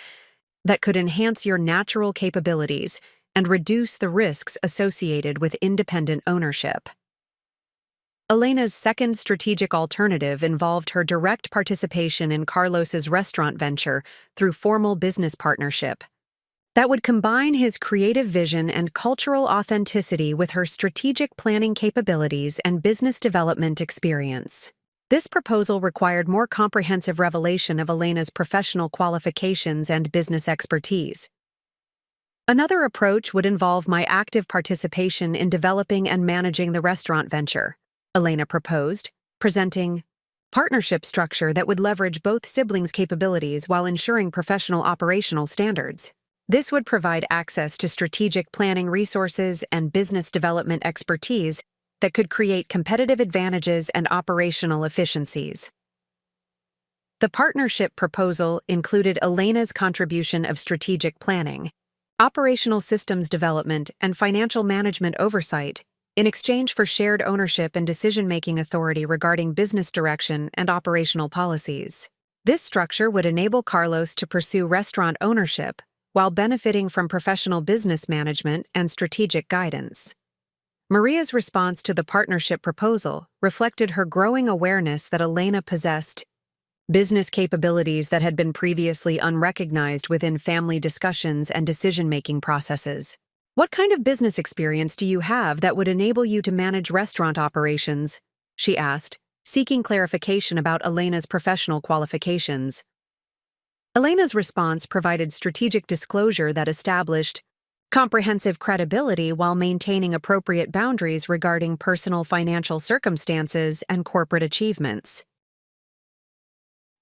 S1: that could enhance your natural capabilities and reduce the risks associated with independent ownership. Elena's second strategic alternative involved her direct participation in Carlos's restaurant venture through formal business partnership that would combine his creative vision and cultural authenticity with her strategic planning capabilities and business development experience. This proposal required more comprehensive revelation of Elena's professional qualifications and business expertise. Another approach would involve my active participation in developing and managing the restaurant venture, Elena proposed, presenting partnership structure that would leverage both siblings' capabilities while ensuring professional operational standards. This would provide access to strategic planning resources and business development expertise that could create competitive advantages and operational efficiencies. The partnership proposal included Elena's contribution of strategic planning, operational systems development, and financial management oversight in exchange for shared ownership and decision-making authority regarding business direction and operational policies. This structure would enable Carlos to pursue restaurant ownership while benefiting from professional business management and strategic guidance. Maria's response to the partnership proposal reflected her growing awareness that Elena possessed business capabilities that had been previously unrecognized within family discussions and decision-making processes. "What kind of business experience do you have that would enable you to manage restaurant operations?" she asked, seeking clarification about Elena's professional qualifications. Elena's response provided strategic disclosure that established comprehensive credibility while maintaining appropriate boundaries regarding personal financial circumstances and corporate achievements.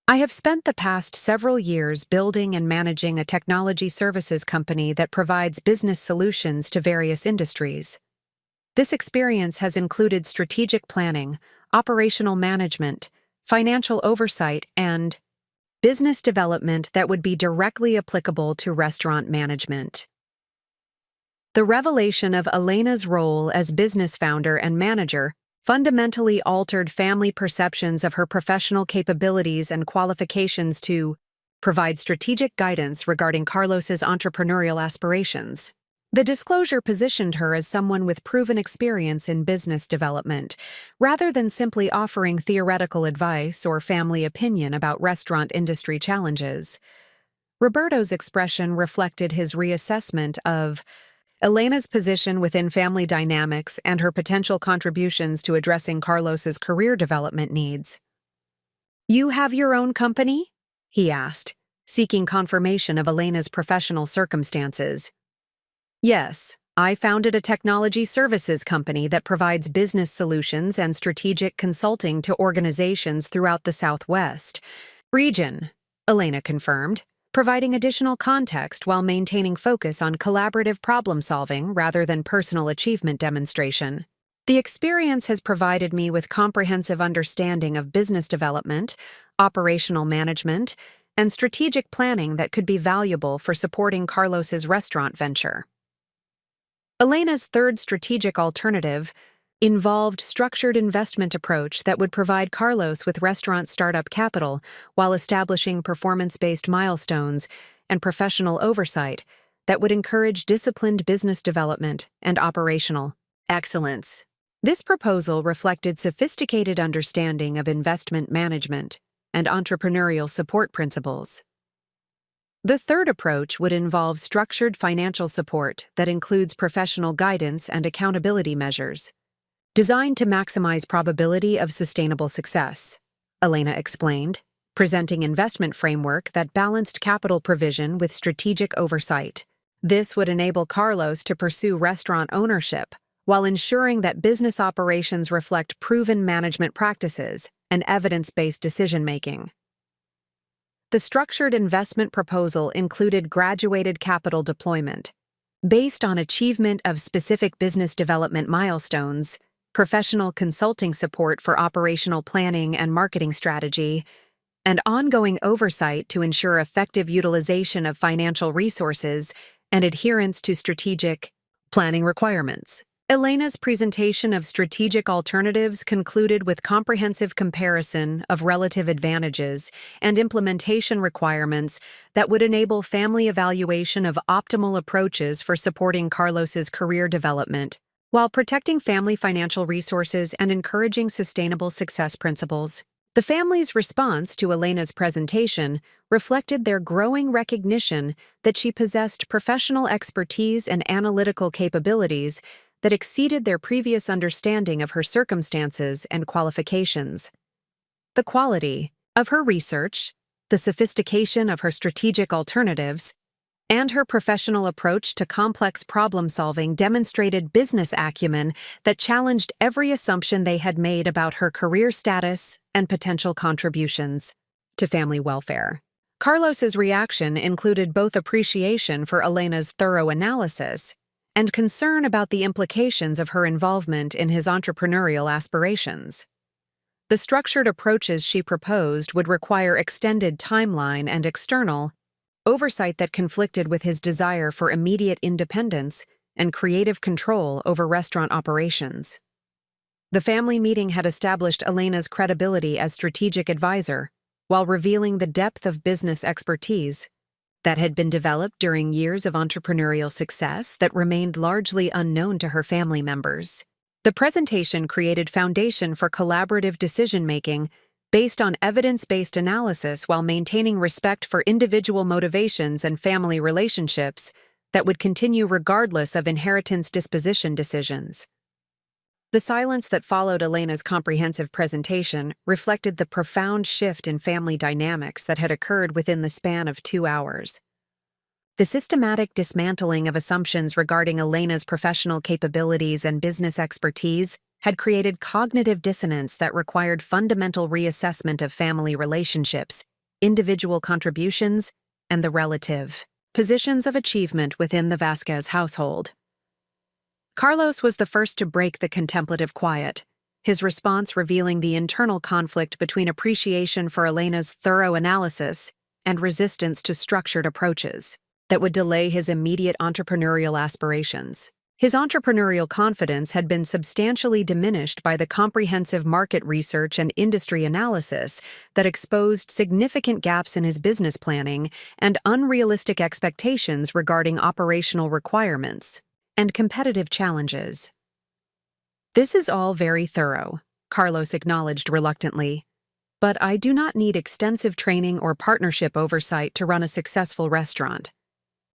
S1: "I have spent the past several years building and managing a technology services company that provides business solutions to various industries. This experience has included strategic planning, operational management, financial oversight, and business development that would be directly applicable to restaurant management." The revelation of Elena's role as business founder and manager fundamentally altered family perceptions of her professional capabilities and qualifications to provide strategic guidance regarding Carlos's entrepreneurial aspirations. The disclosure positioned her as someone with proven experience in business development, rather than simply offering theoretical advice or family opinion about restaurant industry challenges. Roberto's expression reflected his reassessment of Elena's position within family dynamics and her potential contributions to addressing Carlos's career development needs. "You have your own company?" he asked, seeking confirmation of Elena's professional circumstances. "Yes, I founded a technology services company that provides business solutions and strategic consulting to organizations throughout the Southwest region," Elena confirmed, providing additional context while maintaining focus on collaborative problem-solving rather than personal achievement demonstration. "The experience has provided me with comprehensive understanding of business development, operational management, and strategic planning that could be valuable for supporting Carlos's restaurant venture." Elena's third strategic alternative involved structured investment approach that would provide Carlos with restaurant startup capital while establishing performance-based milestones and professional oversight that would encourage disciplined business development and operational excellence. This proposal reflected sophisticated understanding of investment management and entrepreneurial support principles. The third approach would involve structured financial support that includes professional guidance and accountability measures, designed to maximize probability of sustainable success, Elena explained, presenting investment framework that balanced capital provision with strategic oversight. This would enable Carlos to pursue restaurant ownership while ensuring that business operations reflect proven management practices and evidence-based decision-making. The structured investment proposal included graduated capital deployment, based on achievement of specific business development milestones, professional consulting support for operational planning and marketing strategy, and ongoing oversight to ensure effective utilization of financial resources and adherence to strategic planning requirements. Elena's presentation of strategic alternatives concluded with comprehensive comparison of relative advantages and implementation requirements that would enable family evaluation of optimal approaches for supporting Carlos's career development, while protecting family financial resources and encouraging sustainable success principles. The family's response to Elena's presentation reflected their growing recognition that she possessed professional expertise and analytical capabilities that exceeded their previous understanding of her circumstances and qualifications. The quality of her research, the sophistication of her strategic alternatives, and her professional approach to complex problem-solving demonstrated business acumen that challenged every assumption they had made about her career status and potential contributions to family welfare. Carlos's reaction included both appreciation for Elena's thorough analysis and concern about the implications of her involvement in his entrepreneurial aspirations. The structured approaches she proposed would require extended timeline and external oversight that conflicted with his desire for immediate independence and creative control over restaurant operations. The family meeting had established Elena's credibility as strategic advisor, while revealing the depth of business expertise that had been developed during years of entrepreneurial success that remained largely unknown to her family members. The presentation created foundation for collaborative decision-making based on evidence-based analysis while maintaining respect for individual motivations and family relationships that would continue regardless of inheritance disposition decisions. The silence that followed Elena's comprehensive presentation reflected the profound shift in family dynamics that had occurred within the span of 2 hours. The systematic dismantling of assumptions regarding Elena's professional capabilities and business expertise had created cognitive dissonance that required fundamental reassessment of family relationships, individual contributions, and the relative positions of achievement within the Vasquez household. Carlos was the first to break the contemplative quiet, his response revealing the internal conflict between appreciation for Elena's thorough analysis and resistance to structured approaches that would delay his immediate entrepreneurial aspirations. His entrepreneurial confidence had been substantially diminished by the comprehensive market research and industry analysis that exposed significant gaps in his business planning and unrealistic expectations regarding operational requirements and competitive challenges. "This is all very thorough," Carlos acknowledged reluctantly, "but I do not need extensive training or partnership oversight to run a successful restaurant.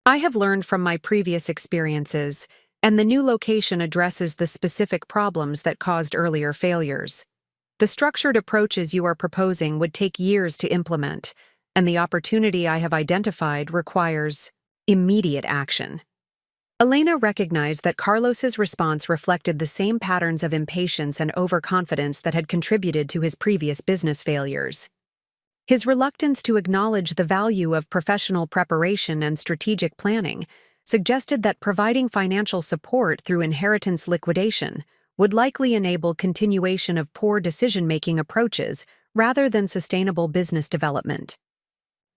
S1: I have learned from my previous experiences, and the new location addresses the specific problems that caused earlier failures. The structured approaches you are proposing would take years to implement, and the opportunity I have identified requires immediate action." Elena recognized that Carlos's response reflected the same patterns of impatience and overconfidence that had contributed to his previous business failures. His reluctance to acknowledge the value of professional preparation and strategic planning suggested that providing financial support through inheritance liquidation would likely enable continuation of poor decision-making approaches rather than sustainable business development.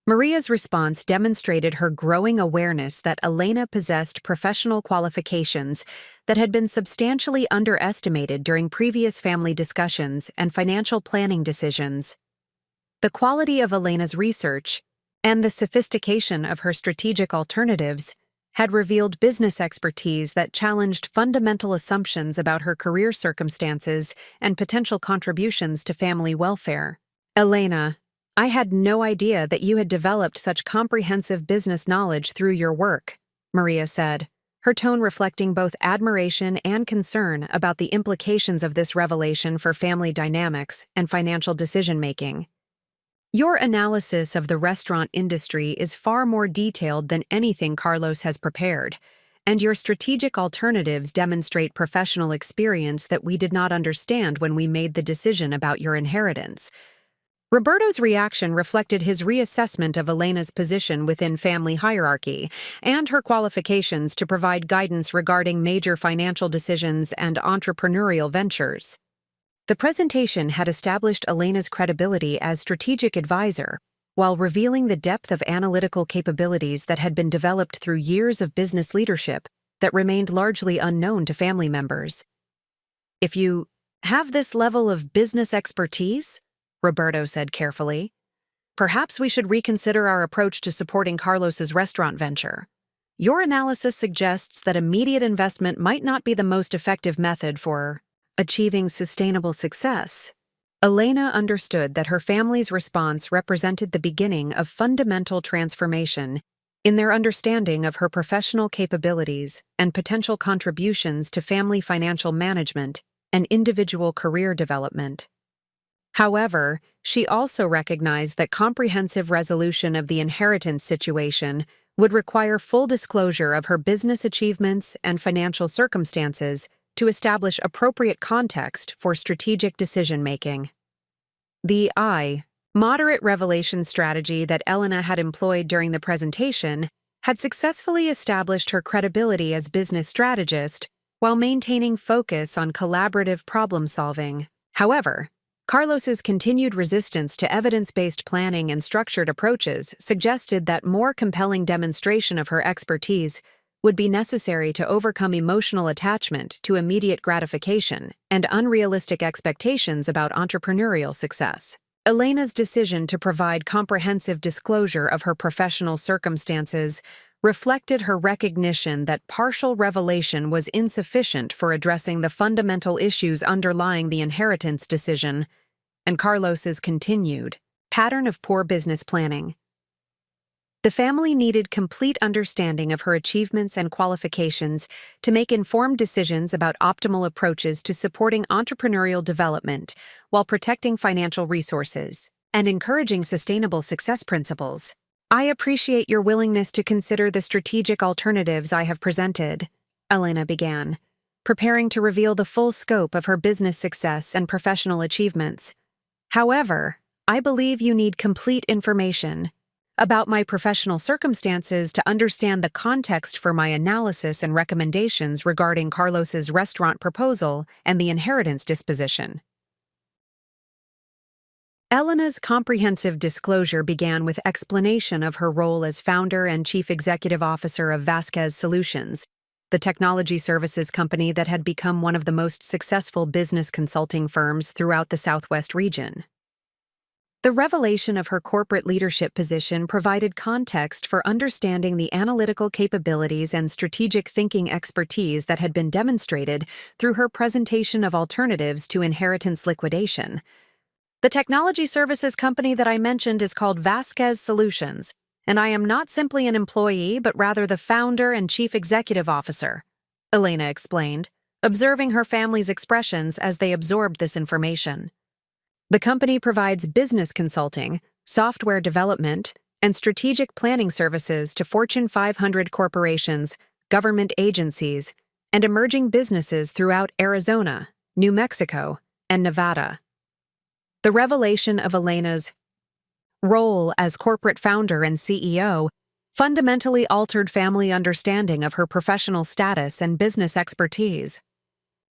S1: Maria's response demonstrated her growing awareness that Elena possessed professional qualifications that had been substantially underestimated during previous family discussions and financial planning decisions. The quality of Elena's research and the sophistication of her strategic alternatives had revealed business expertise that challenged fundamental assumptions about her career circumstances and potential contributions to family welfare. "Elena, I had no idea that you had developed such comprehensive business knowledge through your work," Maria said, her tone reflecting both admiration and concern about the implications of this revelation for family dynamics and financial decision-making. "Your analysis of the restaurant industry is far more detailed than anything Carlos has prepared, and your strategic alternatives demonstrate professional experience that we did not understand when we made the decision about your inheritance. Roberto's reaction reflected his reassessment of Elena's position within family hierarchy and her qualifications to provide guidance regarding major financial decisions and entrepreneurial ventures. The presentation had established Elena's credibility as strategic advisor, while revealing the depth of analytical capabilities that had been developed through years of business leadership that remained largely unknown to family members. "If you have this level of business expertise," Roberto said carefully, "perhaps we should reconsider our approach to supporting Carlos's restaurant venture. Your analysis suggests that immediate investment might not be the most effective method for achieving sustainable success." Elena understood that her family's response represented the beginning of fundamental transformation in their understanding of her professional capabilities and potential contributions to family financial management and individual career development. However, she also recognized that comprehensive resolution of the inheritance situation would require full disclosure of her business achievements and financial circumstances to establish appropriate context for strategic decision-making. The moderate revelation strategy that Elena had employed during the presentation had successfully established her credibility as business strategist while maintaining focus on collaborative problem-solving. However, Carlos's continued resistance to evidence-based planning and structured approaches suggested that more compelling demonstration of her expertise would be necessary to overcome emotional attachment to immediate gratification and unrealistic expectations about entrepreneurial success. Elena's decision to provide comprehensive disclosure of her professional circumstances reflected her recognition that partial revelation was insufficient for addressing the fundamental issues underlying the inheritance decision and Carlos's continued pattern of poor business planning. The family needed complete understanding of her achievements and qualifications to make informed decisions about optimal approaches to supporting entrepreneurial development while protecting financial resources and encouraging sustainable success principles. "I appreciate your willingness to consider the strategic alternatives I have presented," Elena began, preparing to reveal the full scope of her business success and professional achievements. "However, I believe you need complete information about my professional circumstances to understand the context for my analysis and recommendations regarding Carlos's restaurant proposal and the inheritance disposition." Elena's comprehensive disclosure began with explanation of her role as founder and chief executive officer of Vasquez Solutions, the technology services company that had become one of the most successful business consulting firms throughout the Southwest region. The revelation of her corporate leadership position provided context for understanding the analytical capabilities and strategic thinking expertise that had been demonstrated through her presentation of alternatives to inheritance liquidation. "The technology services company that I mentioned is called Vasquez Solutions, and I am not simply an employee but rather the founder and chief executive officer," Elena explained, observing her family's expressions as they absorbed this information. "The company provides business consulting, software development, and strategic planning services to Fortune 500 corporations, government agencies, and emerging businesses throughout Arizona, New Mexico, and Nevada." The revelation of Elena's role as corporate founder and CEO fundamentally altered family understanding of her professional status and business expertise.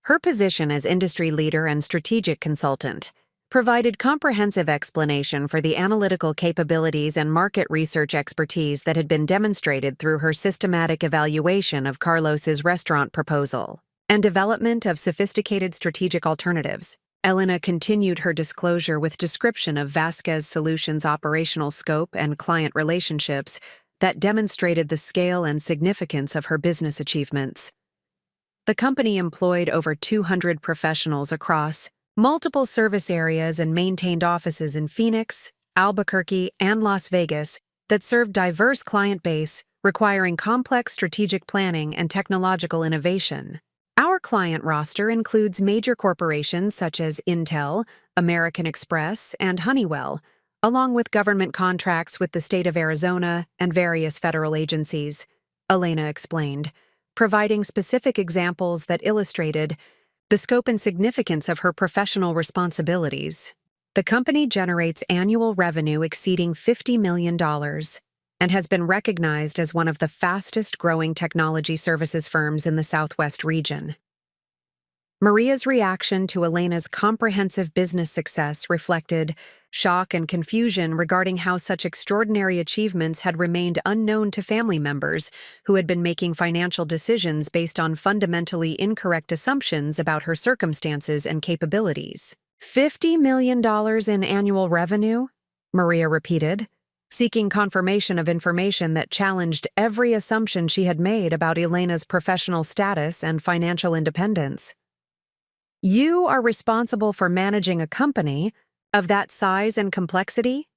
S1: Her position as industry leader and strategic consultant provided comprehensive explanation for the analytical capabilities and market research expertise that had been demonstrated through her systematic evaluation of Carlos's restaurant proposal and development of sophisticated strategic alternatives. Elena continued her disclosure with description of Vasquez Solutions' operational scope and client relationships that demonstrated the scale and significance of her business achievements. The company employed over 200 professionals across multiple service areas and maintained offices in Phoenix, Albuquerque, and Las Vegas that served diverse client base requiring complex strategic planning and technological innovation. Our client roster includes major corporations such as Intel, American Express, and Honeywell, along with government contracts with the state of Arizona and various federal agencies, Elena explained, providing specific examples that illustrated the scope and significance of her professional responsibilities. The company generates annual revenue exceeding $50 million and has been recognized as one of the fastest-growing technology services firms in the Southwest region. Maria's reaction to Elena's comprehensive business success reflected shock and confusion regarding how such extraordinary achievements had remained unknown to family members who had been making financial decisions based on fundamentally incorrect assumptions about her circumstances and capabilities. $50 million in annual revenue? Maria repeated, seeking confirmation of information that challenged every assumption she had made about Elena's professional status and financial independence. You are responsible for managing a company of that size and complexity?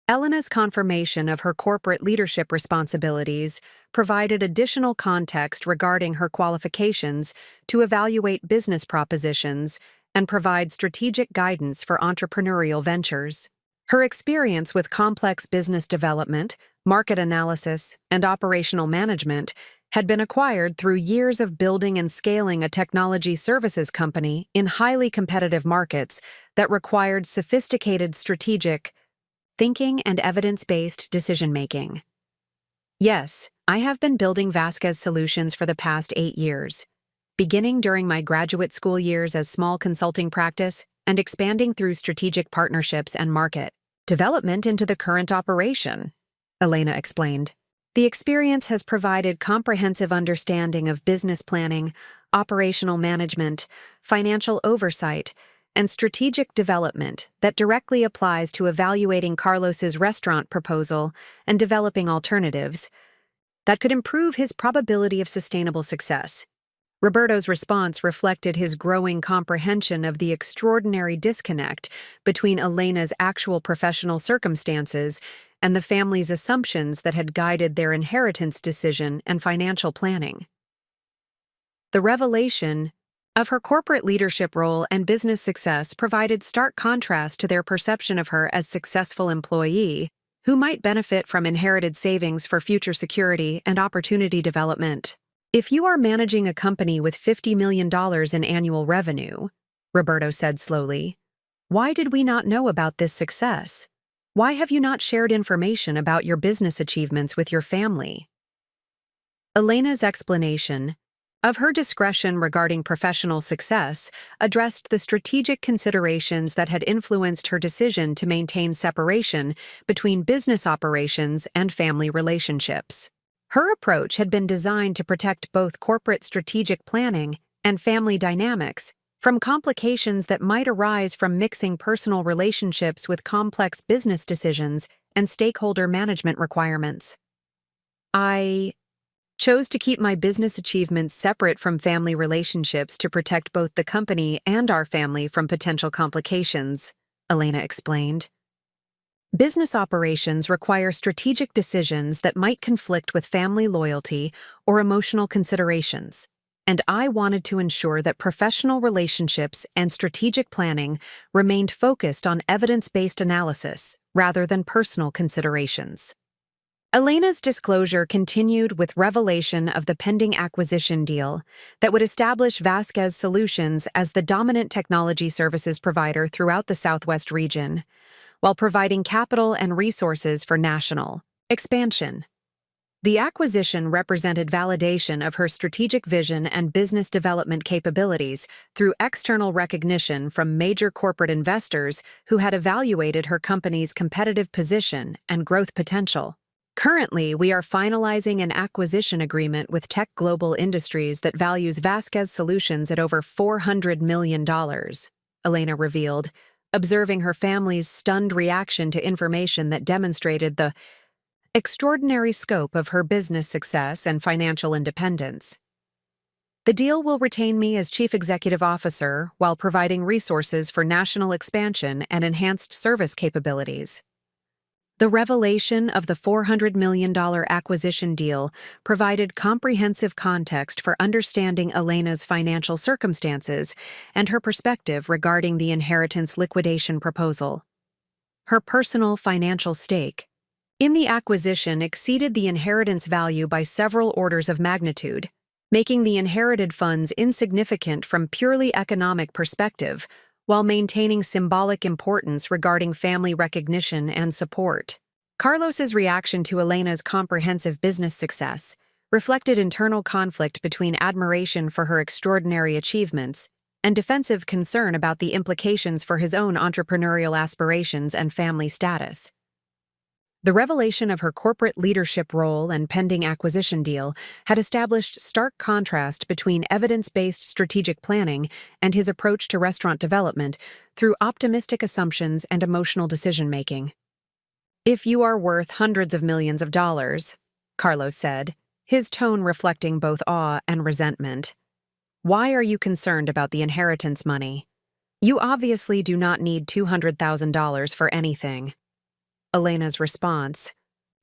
S1: Elena's confirmation of her corporate leadership responsibilities provided additional context regarding her qualifications to evaluate business propositions and provide strategic guidance for entrepreneurial ventures. Her experience with complex business development, market analysis, and operational management had been acquired through years of building and scaling a technology services company in highly competitive markets that required sophisticated strategic thinking and evidence-based decision-making. Yes, I have been building Vasquez solutions for the past 8 years, beginning during my graduate school years as small consulting practice and expanding through strategic partnerships and market development into the current operation, Elena explained. The experience has provided comprehensive understanding of business planning, operational management, financial oversight, and strategic development that directly applies to evaluating Carlos's restaurant proposal and developing alternatives that could improve his probability of sustainable success. Roberto's response reflected his growing comprehension of the extraordinary disconnect between Elena's actual professional circumstances and the family's assumptions that had guided their inheritance decision and financial planning. The revelation of her corporate leadership role and business success provided stark contrast to their perception of her as successful employee who might benefit from inherited savings for future security and opportunity development. If you are managing a company with $50 million in annual revenue, Roberto said slowly, why did we not know about this success? Why have you not shared information about your business achievements with your family? Elena's explanation of her discretion regarding professional success addressed the strategic considerations that had influenced her decision to maintain separation between business operations and family relationships. Her approach had been designed to protect both corporate strategic planning and family dynamics from complications that might arise from mixing personal relationships with complex business decisions and stakeholder management requirements. I chose to keep my business achievements separate from family relationships to protect both the company and our family from potential complications, Elena explained. Business operations require strategic decisions that might conflict with family loyalty or emotional considerations, and I wanted to ensure that professional relationships and strategic planning remained focused on evidence-based analysis rather than personal considerations. Elena's disclosure continued with revelation of the pending acquisition deal that would establish Vasquez Solutions as the dominant technology services provider throughout the Southwest region, while providing capital and resources for national expansion. The acquisition represented validation of her strategic vision and business development capabilities through external recognition from major corporate investors who had evaluated her company's competitive position and growth potential. Currently, we are finalizing an acquisition agreement with Tech Global Industries that values Vasquez Solutions at over $400 million, Elena revealed, observing her family's stunned reaction to information that demonstrated the extraordinary scope of her business success and financial independence. The deal will retain me as Chief Executive Officer while providing resources for national expansion and enhanced service capabilities. The revelation of the $400 million acquisition deal provided comprehensive context for understanding Elena's financial circumstances and her perspective regarding the inheritance liquidation proposal. Her personal financial stake in the acquisition exceeded the inheritance value by several orders of magnitude, making the inherited funds insignificant from purely economic perspective while maintaining symbolic importance regarding family recognition and support. Carlos's reaction to Elena's comprehensive business success reflected internal conflict between admiration for her extraordinary achievements and defensive concern about the implications for his own entrepreneurial aspirations and family status. The revelation of her corporate leadership role and pending acquisition deal had established stark contrast between evidence-based strategic planning and his approach to restaurant development through optimistic assumptions and emotional decision-making. "If you are worth hundreds of millions of dollars," Carlos said, his tone reflecting both awe and resentment, "why are you concerned about the inheritance money? You obviously do not need $200,000 for anything." Elena's response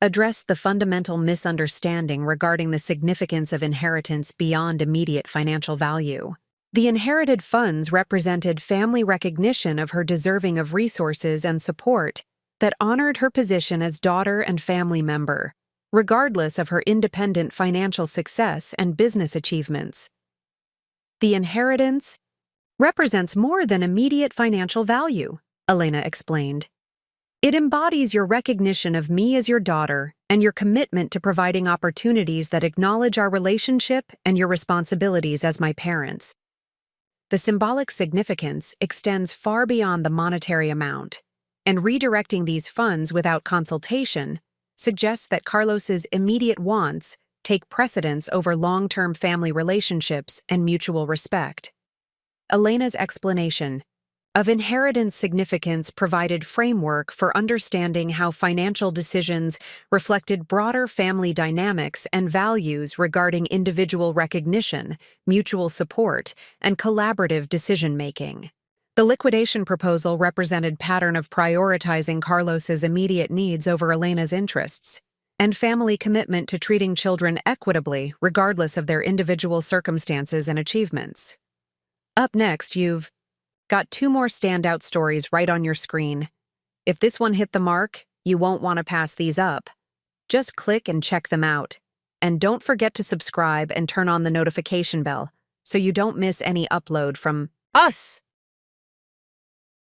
S1: addressed the fundamental misunderstanding regarding the significance of inheritance beyond immediate financial value. The inherited funds represented family recognition of her deserving of resources and support that honored her position as daughter and family member, regardless of her independent financial success and business achievements. "The inheritance represents more than immediate financial value," Elena explained. "It embodies your recognition of me as your daughter and your commitment to providing opportunities that acknowledge our relationship and your responsibilities as my parents." The symbolic significance extends far beyond the monetary amount, and redirecting these funds without consultation suggests that Carlos's immediate wants take precedence over long-term family relationships and mutual respect. Elena's explanation of inheritance significance provided framework for understanding how financial decisions reflected broader family dynamics and values regarding individual recognition, mutual support, and collaborative decision-making. The liquidation proposal represented a pattern of prioritizing Carlos's immediate needs over Elena's interests, and family commitment to treating children equitably regardless of their individual circumstances and achievements. Up next, you've got 2 more standout stories right on your screen. If this one hit the mark, you won't want to pass these up. Just click and check them out. And don't forget to subscribe and turn on the notification bell so you don't miss any upload from us.